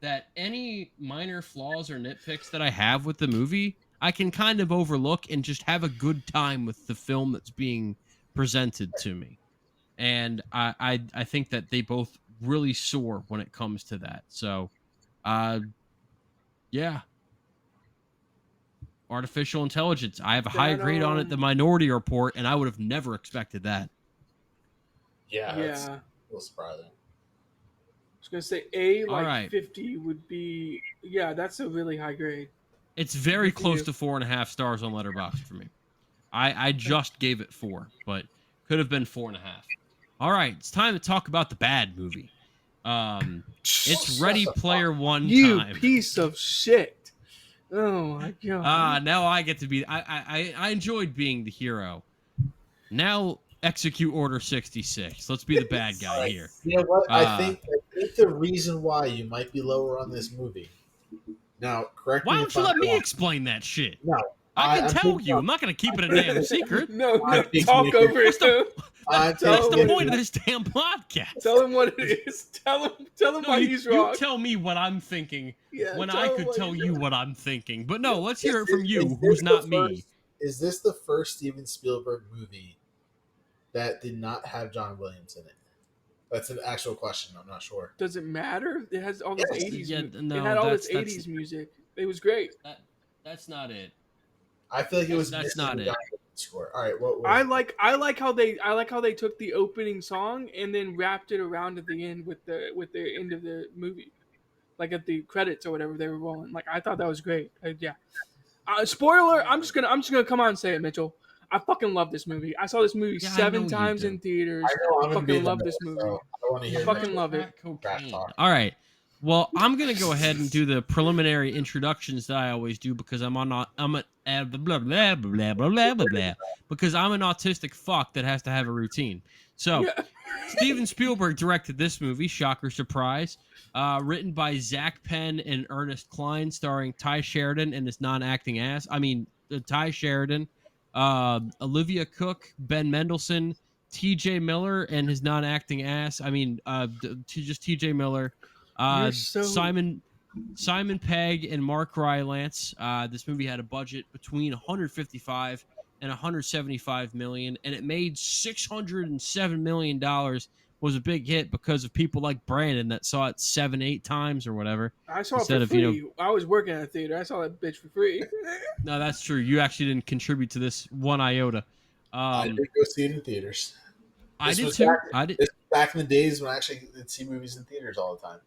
S1: that any minor flaws or nitpicks that I have with the movie, I can kind of overlook and just have a good time with the film that's being presented to me. And I think that they both really soar when it comes to that. So, yeah. Artificial intelligence. I have a high grade on it, the Minority Report, and I would have never expected that.
S3: Yeah, that's a
S2: Yeah.
S3: little surprising.
S2: I was gonna say A like
S1: Alright.
S2: 50 would be that's a really high grade.
S1: It's very
S2: Good for
S1: close
S2: you.
S1: to 4.5 stars on Letterboxd for me. I just gave it 4, but could have been 4.5. All right, it's time to talk about the bad movie. It's Ready Player One
S2: You
S1: time.
S2: piece of shit. Oh my god.
S1: Now I get to be. I enjoyed being the hero. Now execute Order 66. Let's be the bad guy here.
S3: You know what? I
S1: Uh,
S3: think the reason why you might be lower on this movie. Now, correct
S1: Why
S3: me
S1: don't
S3: if
S1: you
S3: I'm
S1: let me
S3: wrong.
S1: explain that shit?
S3: No,
S1: I can
S3: I'm
S1: tell
S3: thinking
S1: you.
S3: about-
S1: I'm not going to keep it a damn secret.
S2: No,
S3: I think
S2: talk
S3: Nick is-
S2: over it. Too.
S3: I'm
S2: Tell
S1: That's
S3: thinking-
S1: the
S2: him
S1: point of this damn podcast.
S2: Tell him what it is. Tell him
S1: No,
S2: why
S1: you,
S2: he's
S1: you
S2: wrong.
S1: tell me what I'm thinking
S2: Yeah,
S1: when
S2: tell
S1: I
S2: him
S1: could
S2: what
S1: tell
S2: he's
S1: you
S2: wrong.
S1: what I'm thinking. But no, let's hear it
S3: Is
S1: from
S3: this-
S1: you,
S3: is
S1: who's
S3: this
S1: not
S3: the
S1: me.
S3: first- Is this the first Steven Spielberg movie that did not have John Williams in it? That's an actual question. I'm not sure.
S2: Does it matter? It has all this
S3: Yes.
S2: 80s.
S1: Yeah, no,
S2: it had all this
S1: that's-
S2: 80s music. It was great.
S1: That's not it.
S3: I feel like it was
S1: That's
S3: missing
S1: not
S3: the
S1: it.
S3: John Williams score. All right, what was
S2: I
S3: it?
S2: like how they took the opening song and then wrapped it around at the end with the end of the movie, like at the credits or whatever they were rolling. Like I thought that was great. Yeah. Spoiler. I'm just gonna come on and say it, Mitchell. I fucking love this movie. I saw this movie
S1: Yeah, I know
S2: 7
S1: you
S2: times
S1: do.
S2: in theaters.
S3: I know I'm
S2: I
S3: gonna be
S2: fucking
S3: in the
S2: love this
S3: middle,
S2: movie.
S3: so I want to hear.
S2: I fucking love it.
S1: Crack cocaine.
S3: Trash talk.
S1: All right. Well, I'm gonna go ahead and do the preliminary introductions that I always do because I'm a blah blah blah blah blah blah blah because I'm an autistic fuck that has to have a routine. So,
S2: Yeah.
S1: Steven Spielberg directed this movie. Shocker, surprise. Written by Zach Penn and Ernest Cline, starring Ty Sheridan and his non-acting ass. Ty Sheridan, Olivia Cook, Ben Mendelsohn, T.J. Miller and his non-acting ass. Just T.J. Miller.
S2: You're so-
S1: Simon Pegg and Mark Rylance. This movie had a budget between 155 and 175 million, and it made 607 million dollars. Was a big hit because of people like Brandon that saw it 7-8 times or whatever.
S2: I saw it
S1: Instead
S2: for
S1: of,
S2: free. I was working at a theater. I saw that bitch for free.
S1: No, that's true. You actually didn't contribute to this one iota.
S3: I did go see it in theaters.
S1: I
S3: This
S1: did
S3: was
S1: too.
S3: back-
S1: I did.
S3: This was back in the days when I actually did see movies in theaters all the time.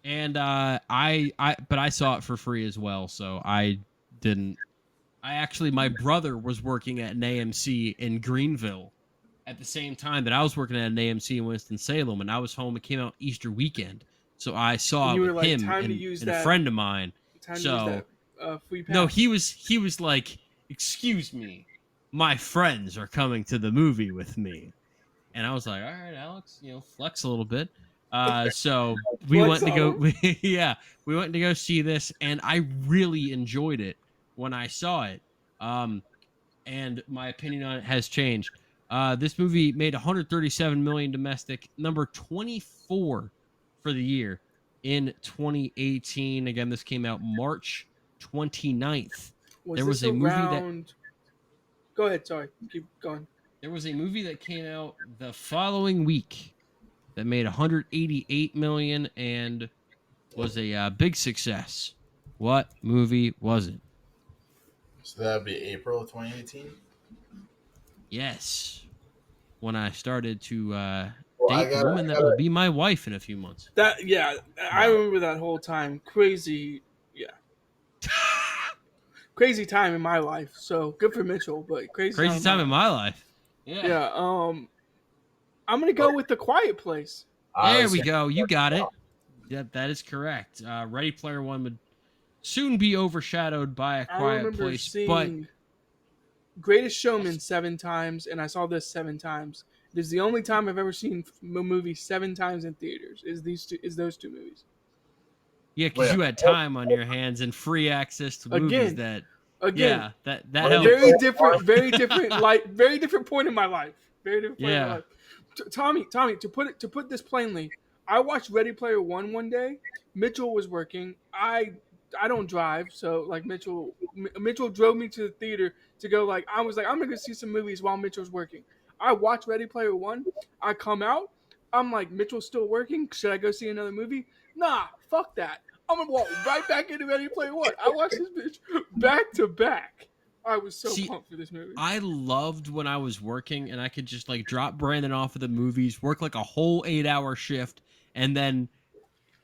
S1: And I saw it for free as well, so I didn't. My brother was working at an AMC in Greenville at the same time that I was working at an AMC in Winston-Salem, and I was home. It came out Easter weekend, so I saw
S2: And
S1: it
S2: you
S1: with
S2: were like,
S1: him
S2: "Time to
S1: and,
S2: use
S1: and a
S2: that-
S1: friend of mine.
S2: Time
S1: So-
S2: to use that free pass.
S1: No, he was like, "Excuse me, my friends are coming to the movie with me," and I was like, "All right, Alex, flex a little bit." So we
S2: Flex
S1: went to go,
S2: on
S1: we went to go see this, and I really enjoyed it when I saw it. And my opinion on it has changed. This movie made 137 million domestic, number 24 for the year in 2018. Again, this came out March 29th. There was
S2: this
S1: a movie that-
S2: around... Go ahead. Sorry. Keep going.
S1: There was a movie that came out the following week that made 188 million and was a big success. What movie was it?
S3: So that would be April of 2018.
S1: Yes, when I started to
S3: Well,
S1: date the woman that will be my wife in a few months.
S2: I remember that whole time. Crazy. Yeah. crazy time in my life. So good for Mitchell, but crazy time
S1: Crazy
S2: in my
S1: time in
S2: life.
S1: my life. Yeah.
S2: Yeah. I'm gonna go with The Quiet Place.
S3: I
S1: There
S3: was
S1: we
S3: gonna,
S1: go. You got it. That is correct. Ready Player One would soon be overshadowed by A
S2: I
S1: Quiet
S2: remember
S1: Place, but
S2: seeing Greatest Showman 7 times, and I saw this 7 times. It is the only time I've ever seen a movie 7 times in theaters. Is those two movies?
S1: yeah,
S3: wait,
S1: because you had time on your hands and free access to movies
S2: Again,
S1: that,
S2: again,
S1: yeah, that
S3: Ready
S1: helps.
S3: Player
S2: very different light, very different point in my life. Very different point in my
S1: Yeah.
S2: life. Tommy, to put this plainly, I watched Ready Player one day. Mitchell was working. I don't drive, so like Mitchell drove me to the theater to go. Like I was like I'm gonna go see some movies while Mitchell's working. I watched Ready Player One. I come out. I'm like Mitchell's still working. Should I go see another movie? Nah, fuck that. I'm gonna walk right back into Ready Player One. I watched this bitch back to back. I was so
S1: See,
S2: pumped for this movie.
S1: I loved when I was working and I could just like drop Brandon off of the movies, work like a whole 8-hour shift, and then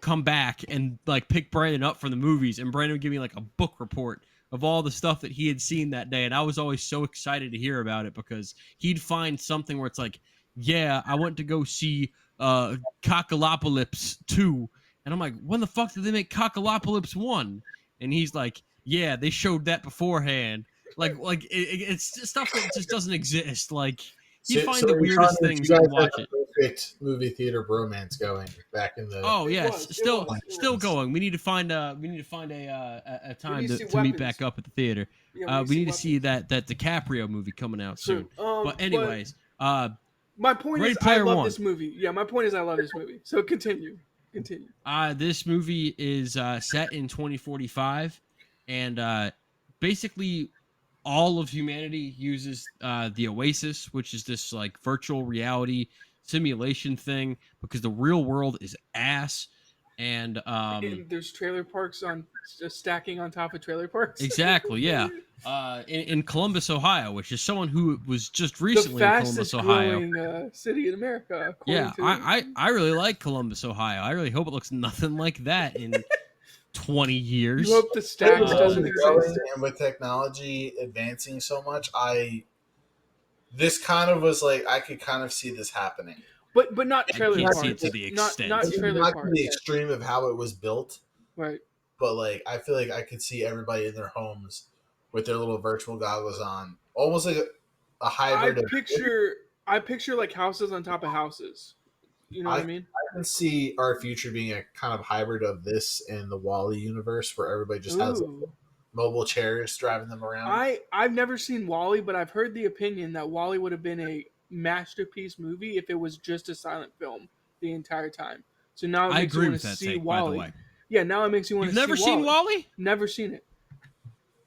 S1: come back and like pick Brandon up from the movies, and Brandon would give me like a book report of all the stuff that he had seen that day, and I was always so excited to hear about it because he'd find something where it's like, yeah, I went to go see Cockalopolis 2, and I'm like, when the fuck did they make Cockalopolis 1? And he's like, yeah, they showed that beforehand. It's just stuff that just doesn't exist. Like he'd
S3: so
S1: find the
S3: what you're trying
S1: weirdest
S3: to do is
S1: things
S3: you
S1: and
S3: guys had
S1: watch
S3: the
S1: it.
S3: perfect movie theater bromance going back in the.
S1: Oh yes,
S2: It
S1: still
S2: was.
S1: still going. We need to find a time
S2: need to
S1: to,
S2: see
S1: to meet
S2: weapons.
S1: back up at the theater.
S2: Yeah,
S1: We need to see
S2: weapons.
S1: that DiCaprio movie coming out soon.
S2: Soon.
S1: But
S2: But
S1: anyways,
S2: my point
S1: Ready
S2: is, I
S1: Player
S2: love
S1: One.
S2: this movie. Yeah, my point is, I love this movie. So continue.
S1: This movie is set in 2045, and basically all of humanity uses the Oasis, which is this like virtual reality simulation thing, because the real world is ass. And
S2: And there's trailer parks on just stacking on top of trailer parks.
S1: exactly, yeah. In Columbus, Ohio, which is someone who was just
S2: The
S1: recently in Columbus,
S2: fastest
S1: Ohio.
S2: growing city in America, according
S1: Yeah,
S2: to.
S1: I really like Columbus, Ohio. I really hope it looks nothing like that in 20
S2: You
S1: years.
S2: hope the stacks doesn't
S3: Growing
S2: exist.
S3: and with technology advancing so much, this kind of was like I could kind of see this happening.
S2: But not
S1: I
S2: trailer
S1: can't
S2: parks.
S1: see it to the extent.
S2: Not
S3: Maybe
S2: trailer
S3: not to
S2: parks.
S3: the extreme of how it was built,
S2: Right.
S3: but like I feel like I could see everybody in their homes with their little virtual goggles on, almost like a hybrid.
S2: I picture like houses on top of houses. You know what I mean?
S3: I can see our future being a kind of hybrid of this and the Wall-E universe, where everybody just has
S2: Ooh.
S3: mobile chairs driving them around.
S2: I've never seen Wally, but I've heard the opinion that Wally would have been a masterpiece movie if it was just a silent film the entire time. So now it
S1: I
S2: makes you
S1: agree
S2: want
S1: with
S2: to
S1: that
S2: see
S1: take, by the
S2: Wally.
S1: way.
S2: Yeah, now it makes you want
S1: You've
S2: to see
S1: never seen Wally?
S2: Never seen it.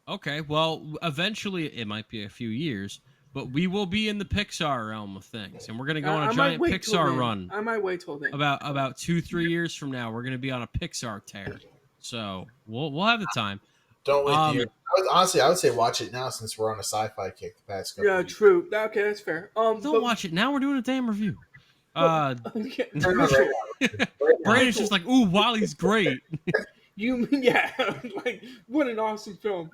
S1: Okay, well, eventually it might be a few years, but we will be in the Pixar realm of things, and we're gonna go on a giant Pixar run.
S2: I might wait till then.
S1: About 2-3 years from now, we're gonna be on a Pixar tear. So we'll have the time.
S3: Don't wait the year. Honestly, I would say watch it now since we're on a sci-fi kick the past couple weeks.
S2: True. Okay, that's fair.
S1: Don't watch it now. We're doing a damn review.
S2: Mitchell,
S1: Brandon's just like, ooh, Wally's great.
S2: like what an awesome film.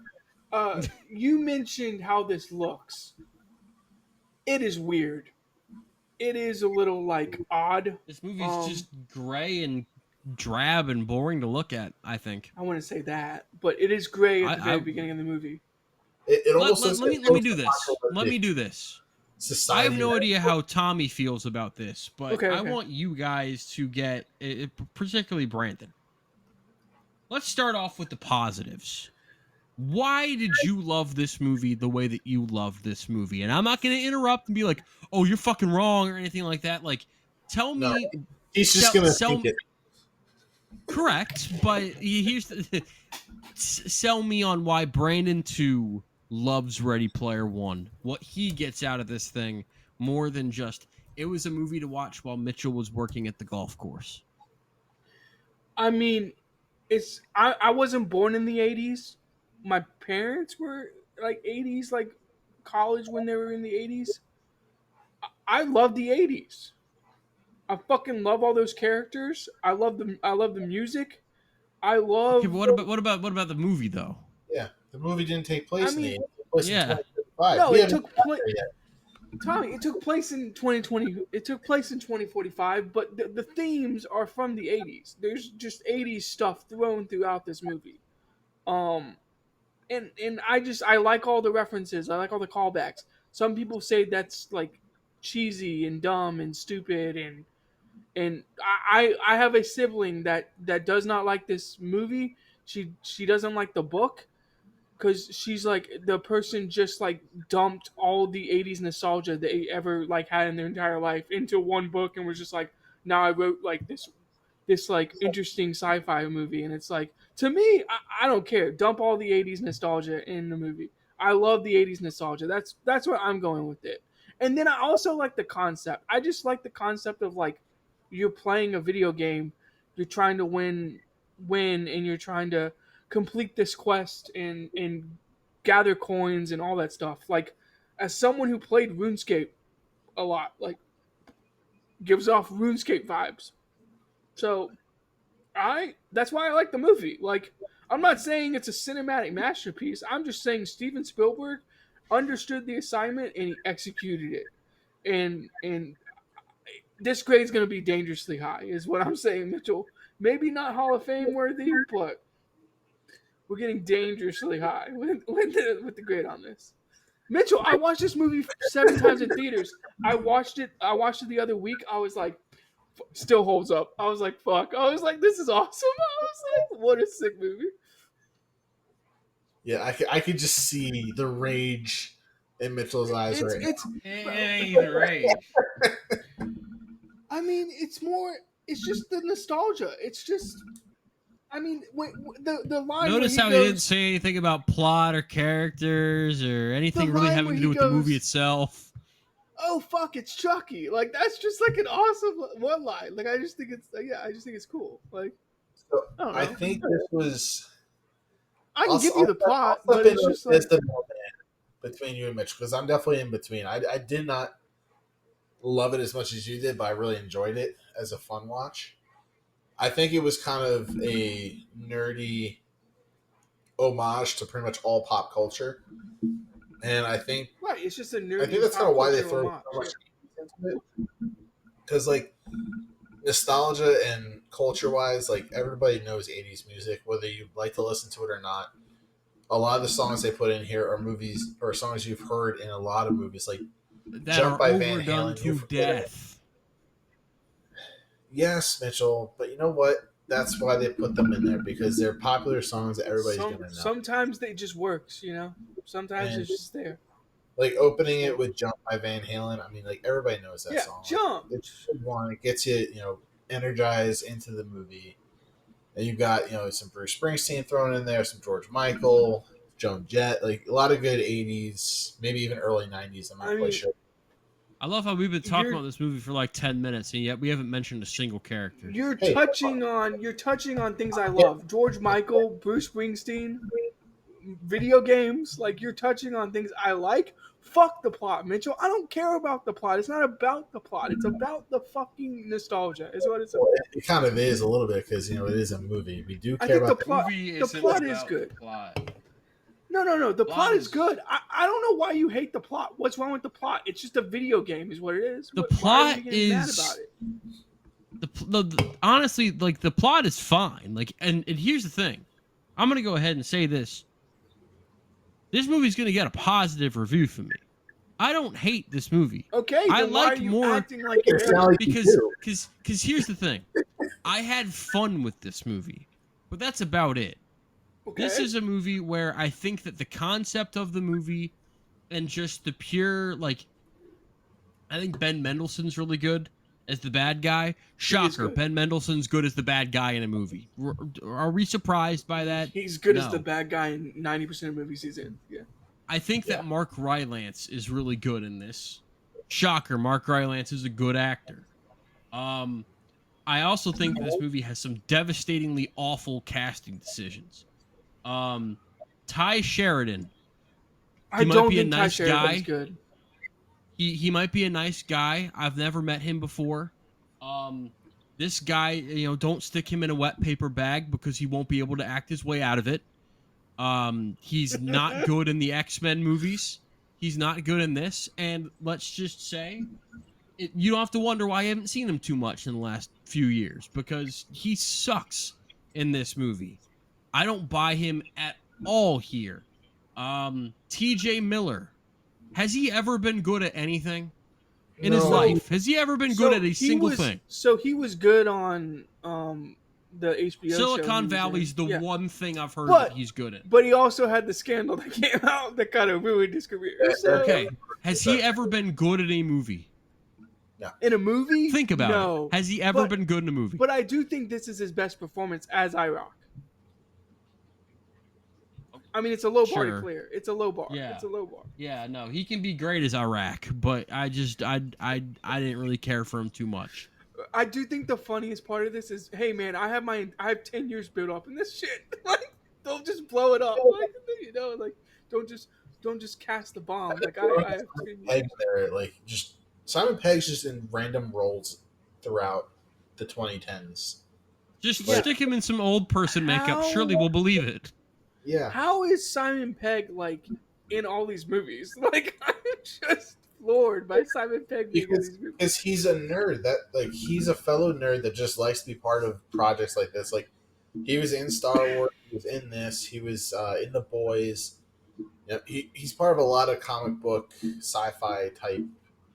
S2: You mentioned how this looks. It is weird. It is a little like odd.
S1: This movie's just gray and drab and boring to look at, I think.
S2: I wouldn't say that, but it is gray at the very beginning of the movie.
S3: It almost
S1: let me do this. Let me do this.
S3: Society.
S1: I have no idea how Tommy feels about this, but
S2: Okay.
S1: I want you guys to get, particularly Brandon. Let's start off with the positives. Why did you love this movie the way that you loved this movie? And I'm not going to interrupt and be like, oh, you're fucking wrong or anything like that. Like, tell me.
S3: He's just going to think it.
S1: Correct, but here's sell me on why Brandon 2 loves Ready Player One. What he gets out of this thing more than just it was a movie to watch while Mitchell was working at the golf course.
S2: I mean, I wasn't born in the 80s. My parents were like 80s, like college when they were in the 80s. I love the 80s. I fucking love all those characters. I love the music. I love.
S1: Okay, but what about the movie though?
S3: Yeah. The movie didn't take place
S2: I
S3: in the
S2: mean,
S3: 80s. It took place
S1: Yeah.
S3: in 2035.
S2: no,
S3: We
S2: it
S3: haven't
S2: took
S3: got
S2: place.
S3: there yet.
S2: Tommy, it took place in 2020. It took place in 2045, but the themes are from the 80s. There's just 80s stuff thrown throughout this movie. Um, and I like all the references. I like all the callbacks. Some people say that's like cheesy and dumb and stupid, and I have a sibling that does not like this movie. She doesn't like the book because she's like the person just like dumped all the 80s nostalgia they ever like had in their entire life into one book and was just like, now I wrote like this like interesting sci-fi movie. And it's like, to me, I don't care, dump all the 80s nostalgia in the movie. I love the 80s nostalgia. That's where I'm going with it. And then I also like the concept. I just like the concept of like, you're playing a video game, you're trying to win and you're trying to complete this quest and gather coins and all that stuff. Like, as someone who played RuneScape a lot, like, gives off RuneScape vibes. So that's why I like the movie. Like, I'm not saying it's a cinematic masterpiece. I'm just saying Steven Spielberg understood the assignment and he executed it. And this grade's going to be dangerously high, is what I'm saying, Mitchell. Maybe not Hall of Fame worthy, but we're getting dangerously high with the grade on this. Mitchell, I watched this movie 7 times in theaters. I watched it the other week. I was like, still holds up. I was like, fuck. I was like, this is awesome. I was like, what a sick movie.
S3: Yeah, I could just see the rage in Mitchell's eyes right now.
S1: Hey, the rage.
S2: I mean, it's just the nostalgia. It's just, I mean, the line.
S1: Notice how he didn't say anything about plot or characters or anything really having to do with the movie itself.
S2: Oh fuck, it's Chucky. Like, that's just like an awesome one line. Like, I just think it's cool. Like,
S3: So,
S2: I don't know.
S3: I think this was.
S2: I can give you the plot, but it's just like
S3: the between you and Mitch, because I'm definitely in between. I did not love it as much as you did, but I really enjoyed it as a fun watch. I think it was kind of a nerdy homage to pretty much all pop culture, and I think
S2: right. It's just a nerdy.
S3: I think that's kind of why they throw
S2: homage.
S3: so much into it, because like nostalgia and culture wise, like everybody knows 80s music, whether you like to listen to it or not. A lot of the songs they put in here are movies or songs you've heard in a lot of movies, like
S1: That
S3: Jump
S1: are
S3: by Van
S1: overdone
S3: Halen.
S1: to death.
S3: Yes, Mitchell, but you know what? That's why they put them in there, because they're popular songs that everybody's gonna know.
S2: Sometimes they just works, you know. Sometimes
S3: And
S2: it's just there.
S3: like opening it with "Jump" by Van Halen. I mean, like everybody knows that song.
S2: Jump.
S3: It's one. It gets you, energized into the movie. And you've got, some Bruce Springsteen thrown in there, some George Michael, Joan Jett, like a lot of good 80s, maybe even early 90s. I'm not quite sure.
S1: I love how we've been talking about this movie for like 10 minutes, and yet we haven't mentioned a single character.
S2: You're touching on things I love. George Michael, Bruce Springsteen, video games. Like, you're touching on things I like. Fuck the plot, Mitchell. I don't care about the plot. It's not about the plot. It's about the fucking nostalgia. Is what it's about.
S3: It kind of is a little bit, because it is a movie. We do care
S2: I think
S3: about
S2: the plot. The plot is good. No. The plot is good. I don't know why you hate the plot. What's wrong with the plot? It's just a video game, is what it is.
S1: The
S2: Why
S1: plot
S2: are you getting mad
S1: is
S2: about it?
S1: honestly, like, the plot is fine. Like, and here's the thing. I'm gonna go ahead and say this. This movie's gonna get a positive review from me. I don't hate this movie.
S2: Okay,
S1: I
S2: then why
S1: like
S2: are you
S1: more
S2: acting like you
S1: because here's the thing. I had fun with this movie, but that's about it.
S2: Okay.
S1: This is a movie where I think that the concept of the movie and just the pure, like, I think Ben Mendelsohn's really good as the bad guy. Shocker, Ben Mendelsohn's good as the bad guy in a movie. Are we surprised by that?
S2: He's good as the bad guy in 90% of movies he's in. Yeah.
S1: I think that Mark Rylance is really good in this. Shocker, Mark Rylance is a good actor. I also think that this movie has some devastatingly awful casting decisions. Ty Sheridan.
S2: I don't think Ty Sheridan's good.
S1: He might be a nice guy. I've never met him before. This guy, don't stick him in a wet paper bag because he won't be able to act his way out of it. He's not good in the X-Men movies. He's not good in this, and let's just say, you don't have to wonder why I haven't seen him too much in the last few years, because he sucks in this movie. I don't buy him at all here. TJ Miller, has he ever been good at anything in his
S3: No.
S1: life? Has he ever been good at a single thing?
S2: So he was good on the HBO show
S1: Silicon
S2: he was
S1: Valley's
S2: in.
S1: the
S2: Yeah.
S1: one thing I've heard
S2: But-
S1: that he's good at.
S2: But he also had the scandal that came out that kind of ruined his career. So,
S1: Okay, has he ever been good at a movie?
S2: in a movie,
S1: Think about
S2: no.
S1: it. Has he ever
S2: But-
S1: been good in a movie?
S2: But I do think this is his best performance as iRock. I mean, it's a low bar to
S1: Sure.
S2: clear. It's a low bar.
S1: Yeah.
S2: It's a low bar.
S1: Yeah, no, he can be great as Iraq, but I didn't really care for him too much.
S2: I do think the funniest part of this is, hey man, I have 10 years built up in this shit. Like, don't just blow it up. Like, you know, like don't just cast the bomb. Like I have 10 years.
S3: Pegg there, like just Simon Pegg's just in random roles throughout the 2010s.
S1: Just
S2: Yeah.
S1: stick him in some old person makeup.
S2: How-
S1: Surely we'll believe it.
S3: Yeah,
S2: How is Simon Pegg like in all these movies? Like I'm just floored by Simon Pegg being in these movies.
S3: because he's a nerd. That like he's a fellow nerd that just likes to be part of projects like this. Like he was in Star Wars, he was in this, he was in The Boys. You know, he's part of a lot of comic book, sci-fi type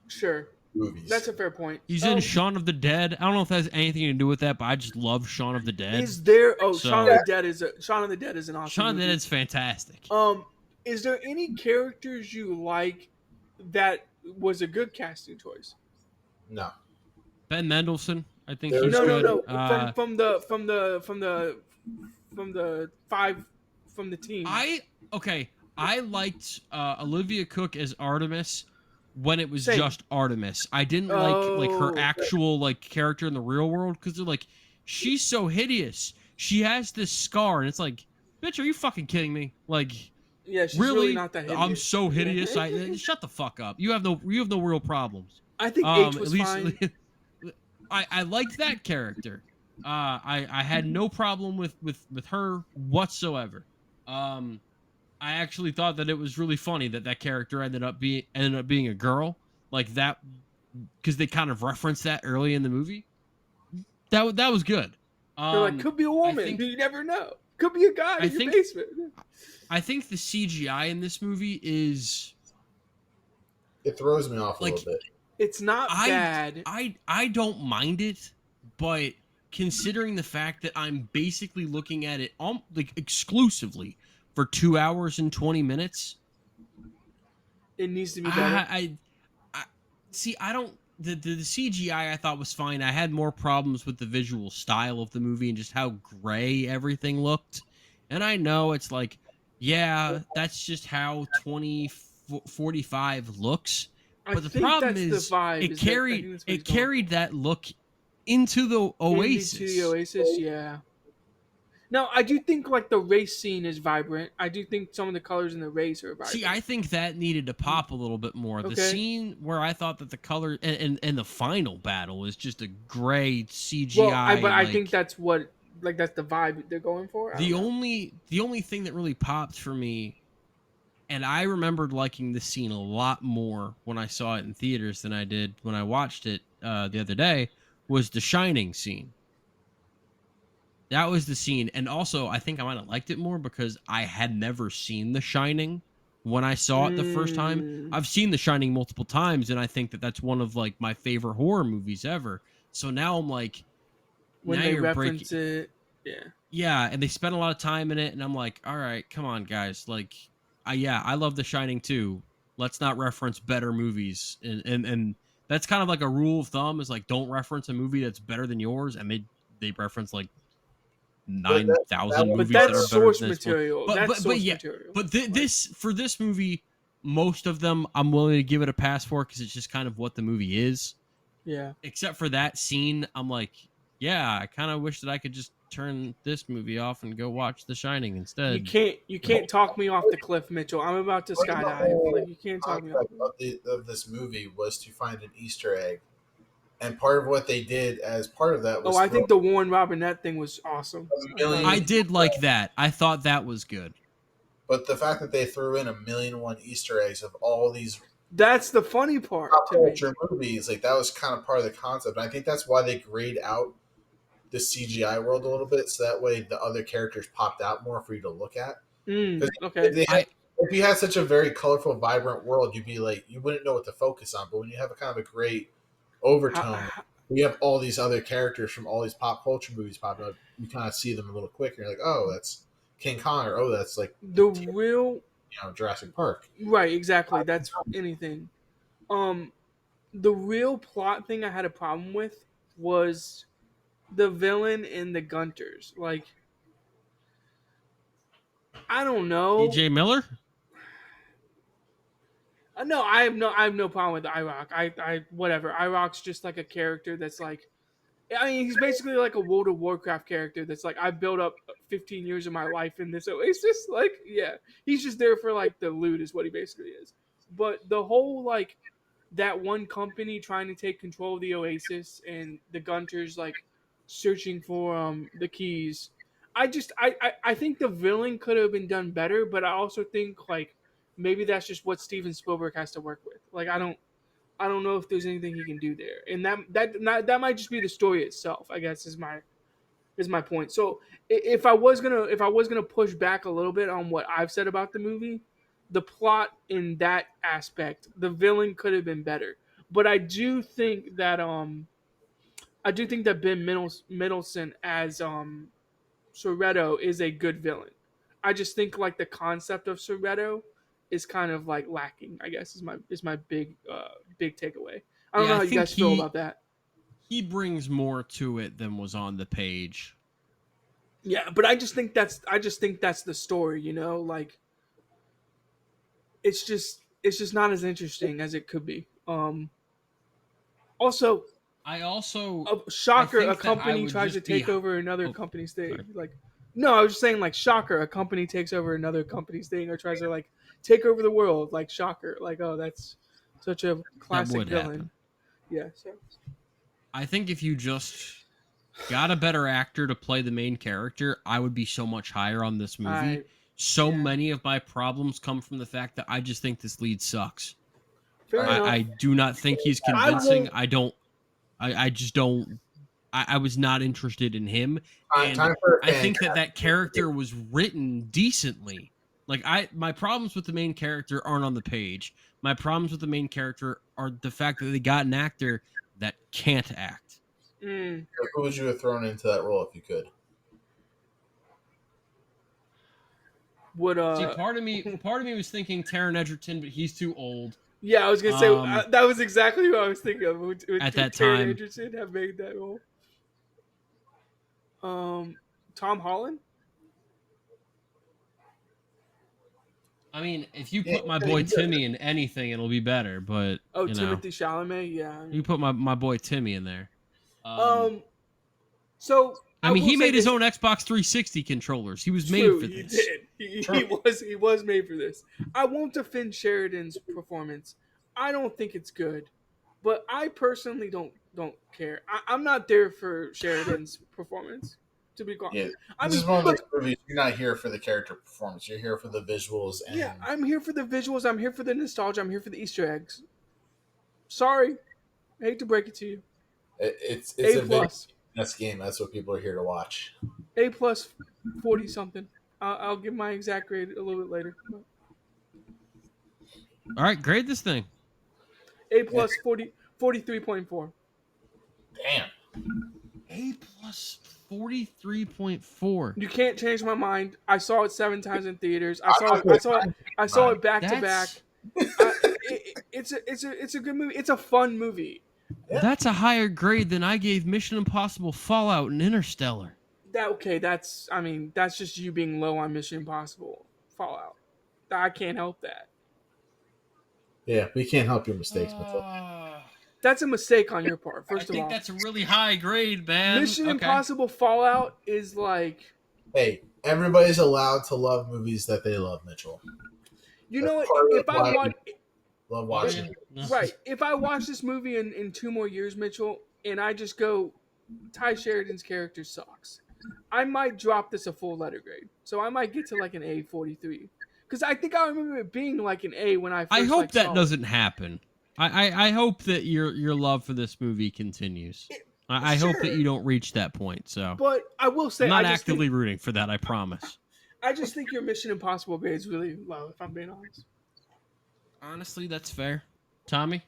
S2: Sure,
S3: movies.
S2: that's a fair point.
S1: He's in Shaun of the Dead. I don't know if that has anything to do with that, but I just love Shaun of the Dead.
S2: Is there? Oh,
S1: So-
S2: Shaun of the Dead is an awesome.
S1: Shaun of the
S2: movie.
S1: Dead's fantastic.
S2: Is there any characters you like that was a good casting choice?
S3: No.
S1: Ben Mendelsohn, I think
S3: No,
S1: he's
S2: No,
S1: good.
S2: no.
S1: Uh,
S2: From the team.
S1: I liked Olivia Cook as Artemis when it was
S2: Same.
S1: just Artemis. I didn't like her
S2: Oh.
S1: actual like character in the real world, because they're like, she's so hideous. She has this scar, and it's like, bitch, are you fucking kidding me? Like,
S2: Yeah, she's really,
S1: really?
S2: not that hideous.
S1: I'm so hideous. Shut the fuck up. You have no real problems.
S2: I think H was fine.
S1: I liked that character. I had no problem with her whatsoever. I actually thought that it was really funny that character ended up being a girl, like that, because they kind of referenced that early in the movie. That was good.
S2: They're like, could be a woman.
S1: think-
S2: You never know. Could be a guy in your basement.
S1: I think the CGI in this movie is
S3: It throws me off a
S1: Like,
S3: little bit.
S2: It's not bad.
S1: I don't mind it, but considering the fact that I'm basically looking at it like exclusively for 2 hours and 20 minutes,
S2: It needs to be better.
S1: I see. I don't. The CGI I thought was fine. I had more problems with the visual style of the movie and just how gray everything looked. And I know it's like, yeah, that's just how 2045 looks. But the problem is, it carried that look into the Oasis.
S2: Into the Oasis, yeah. Now, I do think like the race scene is vibrant. I do think some of the colors in the race are vibrant.
S1: See, I think that needed to pop a little bit more. The
S2: Okay.
S1: scene where I thought that the color and the final battle is just a gray CGI.
S2: Well, I think that's what that's the vibe they're going for. I
S1: the
S2: don't know.
S1: only thing that really popped for me, and I remembered liking this scene a lot more when I saw it in theaters than I did when I watched it the other day, was the Shining scene. That was the scene, and also I think I might have liked it more because I had never seen The Shining when I saw it the first time. I've seen The Shining multiple times, and I think that that's one of like my favorite horror movies ever. So now I'm like,
S2: when
S1: now
S2: they
S1: you're
S2: reference it,
S1: yeah, and they spent a lot of time in it, and I'm like, all right, come on, guys, like, I love The Shining too. Let's not reference better movies, and that's kind of like a rule of thumb, is like, don't reference a movie that's better than yours, and they reference like 9,000
S2: but
S1: movies that
S2: that's
S1: are better
S2: source
S1: than this one.
S2: material. That's source material.
S1: But this for this movie, most of them I'm willing to give it a pass for because it's just kind of what the movie is.
S2: Yeah.
S1: Except for that scene, I'm like, yeah, I kind of wish that I could just turn this movie off and go watch The Shining instead.
S2: You can't talk me off the cliff, Mitchell. I'm about to skydive. Like you can't talk me off.
S3: Of this movie was to find an Easter egg, and part of what they did as part of that was
S2: Oh, I think the Warren Robinette thing was awesome.
S1: I did like that. I thought that was good.
S3: But the fact that they threw in 1,000,001 Easter eggs of all these
S2: That's the funny part
S3: pop
S2: to me.
S3: culture movies, like that was kind of part of the concept. And I think that's why they grayed out the CGI world a little bit, so that way the other characters popped out more for you to look at. Because
S2: Okay.
S3: if you had such a very colorful, vibrant world, you'd be like, you wouldn't know what to focus on. But when you have a kind of a great overtone, you have all these other characters from all these pop culture movies popping up. You kind of see them a little quicker. You're like, oh, that's King Kong, or oh, that's like
S2: The real
S3: Jurassic Park.
S2: right, exactly. That's anything. Um, the real plot thing I had a problem with was the villain and the Gunters. Like, I don't know.
S1: DJ Miller.
S2: No, I have no problem with IROC. I whatever. IROC's just like a character that's like, I mean, he's basically like a World of Warcraft character that's like, I built up 15 years of my life in this oasis. Like, yeah, he's just there for like the loot, is what he basically is. But the whole like that one company trying to take control of the oasis and the Gunters like searching for the keys. I think the villain could have been done better, but I also think like maybe that's just what Steven Spielberg has to work with. Like I don't know if there's anything he can do there, and that might just be the story itself. I guess is my point. So if I was gonna push back a little bit on what I've said about the movie, the plot in that aspect, the villain could have been better. But I do think that Ben Mendelsohn as Soretto is a good villain. I just think like the concept of Soretto is kind of like lacking. I guess is my big takeaway. I don't know
S1: I
S2: how you
S1: think
S2: guys feel about that.
S1: he brings more to it than was on the page.
S2: Yeah, but I just think that's the story. Like it's just not as interesting as it could be. Also,
S1: I also
S2: shocker,
S1: think
S2: a
S1: that I
S2: company
S1: would
S2: tries to
S1: just be.
S2: take over another
S1: Oh,
S2: company's thing.
S1: sorry.
S2: Like, no, I was just saying, like, shocker, a company takes over another company's thing or tries to like take over the world. Like, shocker, like, oh, that's such a
S1: That
S2: classic
S1: would
S2: villain.
S1: happen.
S2: Yeah. So
S1: I think if you just got a better actor to play the main character, I would be so much higher on this movie. So
S2: yeah.
S1: many of my problems come from the fact that I just think this lead sucks.
S2: Fair enough.
S1: I do not think he's
S2: I
S1: convincing.
S2: won't.
S1: I just don't. I was not interested in him, and
S3: Time for a
S1: I
S3: fan
S1: think
S3: cast.
S1: that character was written decently. Like my problems with the main character aren't on the page. My problems with the main character are the fact that they got an actor that can't act.
S2: Mm,
S3: Who would you have thrown into that role if you could?
S2: would
S1: See, part of me was thinking Taron Egerton, but he's too old.
S2: Yeah, I was gonna say that was exactly what I was thinking of. Would
S1: At that
S2: Taron
S1: time.
S2: Egerton have made that role? Tom Holland.
S1: I mean, if you put my boy Timmy in anything, it'll be better. But
S2: Oh,
S1: you know,
S2: Timothy Chalamet. Yeah.
S1: you put my boy Timmy in there.
S2: So
S1: I mean,
S2: will
S1: he
S2: say
S1: made his
S2: this.
S1: own Xbox 360 controllers. He was
S2: True,
S1: made for
S2: he
S1: this.
S2: did. He was made for this. I won't defend Sheridan's performance. I don't think it's good, but I personally don't care. I'm not there for Sheridan's performance. To be honest,
S3: Yeah,
S2: I
S3: this
S2: mean,
S3: is one of
S2: look,
S3: those movies. You're not here for the character performance. You're here for the visuals and
S2: yeah, I'm here for the visuals. I'm here for the nostalgia. I'm here for the Easter eggs. Sorry, I hate to break it to you.
S3: it's
S2: A
S3: a video
S2: plus,
S3: game. That's what people are here to watch.
S2: A plus, 40 something. I'll give my exact grade a little bit later.
S1: All right, grade this thing.
S2: A plus 43.4.
S3: Damn.
S1: A plus 43.4.
S2: You can't change my mind. I saw it 7 times in theaters. I saw it back to back. It's a good movie. It's a fun movie.
S3: Yeah.
S1: That's a higher grade than I gave Mission Impossible Fallout and Interstellar.
S2: That's just you being low on Mission Impossible Fallout. I can't help that.
S3: Yeah, we can't help your mistakes, Mitchell.
S2: That's a mistake on your part. First of all,
S1: I think that's a really high grade, man.
S2: Mission Impossible Fallout is like.
S3: Hey, everybody's allowed to love movies that they love, Mitchell.
S2: You know what? If I watch,
S3: love watching.
S2: right, if I watch this movie in 2 more years, Mitchell, and I just go, Ty Sheridan's character sucks, I might drop this a full letter grade. So I might get to like an A43. Because I think I remember it being like an A when I first
S1: I hope that
S2: saw
S1: doesn't happen. I hope that your love for this movie continues.
S2: it.
S1: I hope that
S2: Sure,
S1: you don't reach that point. So
S2: but I will
S1: I'm
S2: say
S1: not actively rooting for that. I promise.
S2: I just think your Mission Impossible grade is really low. If I'm being honest.
S1: Honestly, that's fair. Tommy?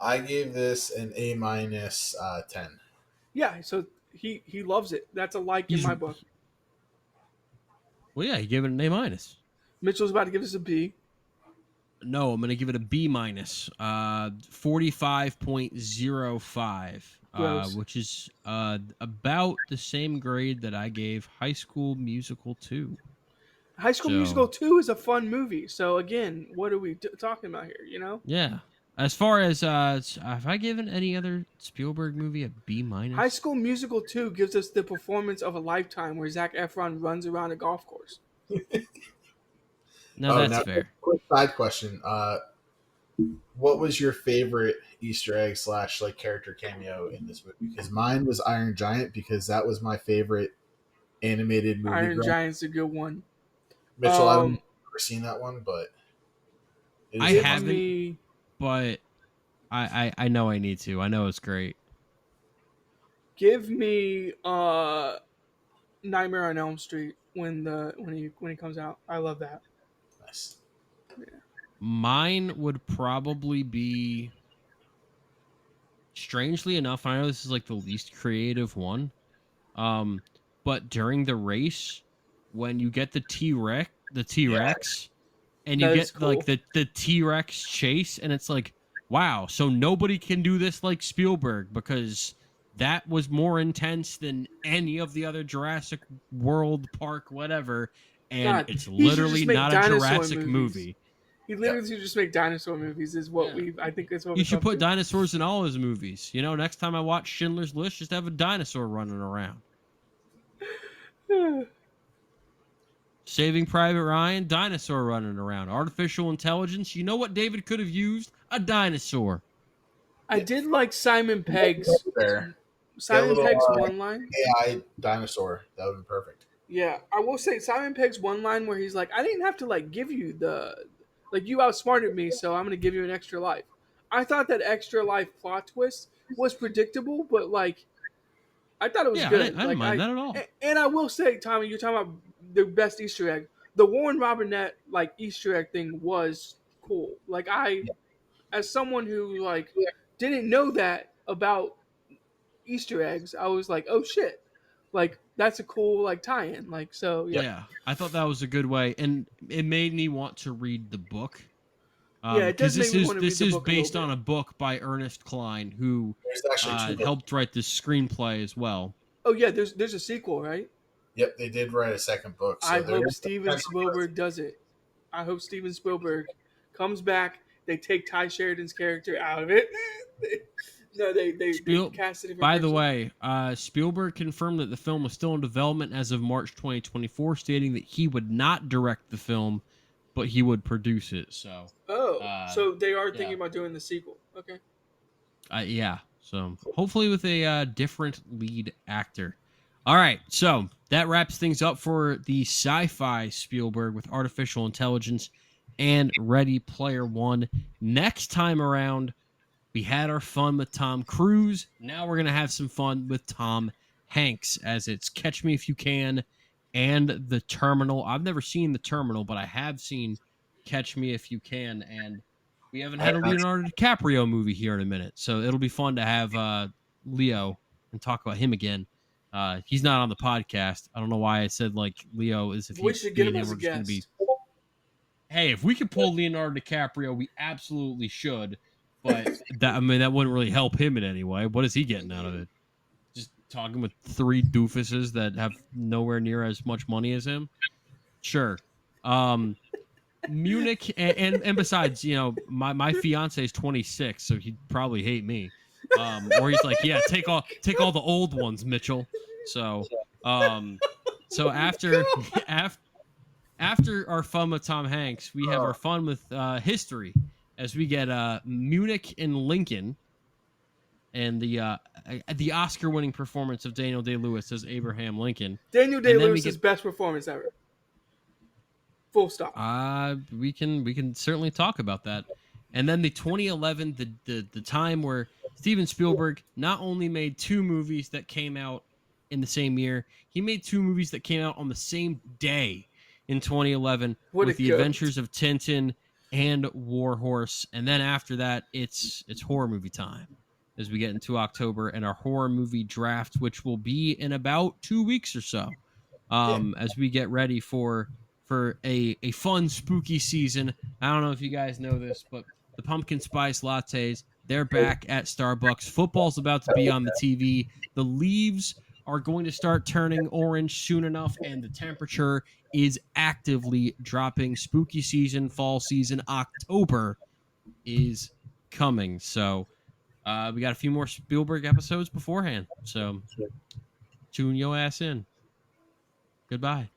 S3: I gave this an A minus 10.
S2: Yeah, so he loves it. That's a like in
S1: He's
S2: my book.
S1: well, yeah. He gave it an A minus.
S2: Mitchell's about to give us a B.
S1: No, I'm gonna give it a B minus. 45.05.
S2: Gross.
S1: Which is about the same grade that I gave High School Musical 2.
S2: High School Musical
S1: So
S2: 2 is a fun movie. So again, what are we talking about here? You know,
S1: yeah. As far as have I given any other Spielberg movie a B minus?
S2: High School Musical 2 gives us the performance of a lifetime where Zac Efron runs around a golf course.
S1: No, that's
S3: now,
S1: fair.
S3: quick side question. What was your favorite Easter egg / like character cameo in this movie? Because mine was Iron Giant, because that was my favorite animated movie.
S2: Iron Giant's a good one.
S3: Mitchell, I've never seen that one, but
S1: I haven't, but I know I need to. I know it's great.
S2: Give me Nightmare on Elm Street when he comes out. I love that.
S3: Nice.
S2: Yeah.
S1: Mine would probably be, strangely enough, I know this is like the least creative one. But during the race, when you get the T-Rex, and you
S2: That is
S1: get
S2: cool.
S1: like the T-Rex chase, and it's like, wow, so nobody can do this like Spielberg, because that was more intense than any of the other Jurassic World Park whatever, and
S2: God,
S1: it's
S2: he should just
S1: literally
S2: make
S1: not a
S2: dinosaur
S1: Jurassic
S2: movies.
S1: movie.
S2: He literally should just make dinosaur movies. Is what
S1: Yeah.
S2: I think that's what
S1: You
S2: we
S1: should put
S2: to.
S1: dinosaurs in all his movies. You know, next time I watch Schindler's List, just have a dinosaur running around. Saving Private Ryan, dinosaur running around. Artificial intelligence, you know what David could have used? A dinosaur.
S2: I did like Simon Pegg's
S3: There.
S2: Simon
S3: little,
S2: Pegg's one line.
S3: AI dinosaur. That would be perfect.
S2: Yeah, I will say Simon Pegg's one line where he's like, "I didn't have to like give you you outsmarted me, so I'm gonna give you an extra life." I thought that extra life plot twist was predictable, but like I thought it was good.
S1: I didn't mind that at all.
S2: And I will say, Tommy, you're talking about the best Easter egg. The Warren Robinette like Easter egg thing was cool. Like as someone who like didn't know that about Easter eggs, I was like, oh shit, like that's a cool like tie-in. Like so, yeah.
S1: Yeah, I thought that was a good way, and it made me want to read the book.
S2: Yeah, it does
S1: Because
S2: make me want to read
S1: this
S2: the
S1: is
S2: book
S1: based
S2: a
S1: on
S2: little
S1: a book by Ernest Cline, who
S3: There's actually two
S1: helped write this screenplay as well.
S2: bit. Oh yeah, there's a sequel, right?
S3: Yep, they did write a second book. So
S2: I hope Steven Spielberg does it. I hope Steven Spielberg comes back. They take Ty Sheridan's character out of it. They cast it.
S1: By the way, Spielberg confirmed that the film was still in development as of March 2024, stating that he would not direct the film, but he would produce it. So,
S2: so they are thinking about doing the sequel. Okay.
S1: yeah. So hopefully with a different lead actor. All right, so that wraps things up for the Sci-Fi Spielberg with artificial intelligence and Ready Player One. Next time around, we had our fun with Tom Cruise. Now we're going to have some fun with Tom Hanks, as it's Catch Me If You Can and The Terminal. I've never seen The Terminal, but I have seen Catch Me If You Can, and we haven't had a Leonardo DiCaprio movie here in a minute, so it'll be fun to have Leo and talk about him again. He's not on the podcast. I don't know why I said like Leo is if
S2: We
S1: he's
S2: should get him as a guest.
S1: Hey, if we could pull Leonardo DiCaprio, we absolutely should. But that wouldn't really help him in any way. What is he getting out of it? Just talking with three doofuses that have nowhere near as much money as him? Sure. Munich and besides, you know, my fiance is 26, so he'd probably hate me. Or he's like, yeah, take all the old ones, Mitchell. So after our fun with Tom Hanks, we have our fun with history, as we get Munich and Lincoln, and the Oscar-winning performance of Daniel Day-Lewis as Abraham Lincoln.
S2: Daniel Day-Lewis' best performance ever. Full stop.
S1: We can certainly talk about that. And then the 2011, the time where Steven Spielberg not only made two movies that came out in the same year, he made two movies that came out on the same day in 2011
S2: What a
S1: with The
S2: goat.
S1: Adventures of Tintin and War Horse. And then after that, it's horror movie time as we get into October and our horror movie draft, which will be in about 2 weeks or so.
S3: Yeah.
S1: As we get ready for a fun spooky season. I don't know if you guys know this, but the pumpkin spice lattes, they're back at Starbucks. Football's about to be on the TV. The leaves are going to start turning orange soon enough, and the temperature is actively dropping. Spooky season, fall season, October is coming. So we got a few more Spielberg episodes beforehand. So tune your ass in. Goodbye.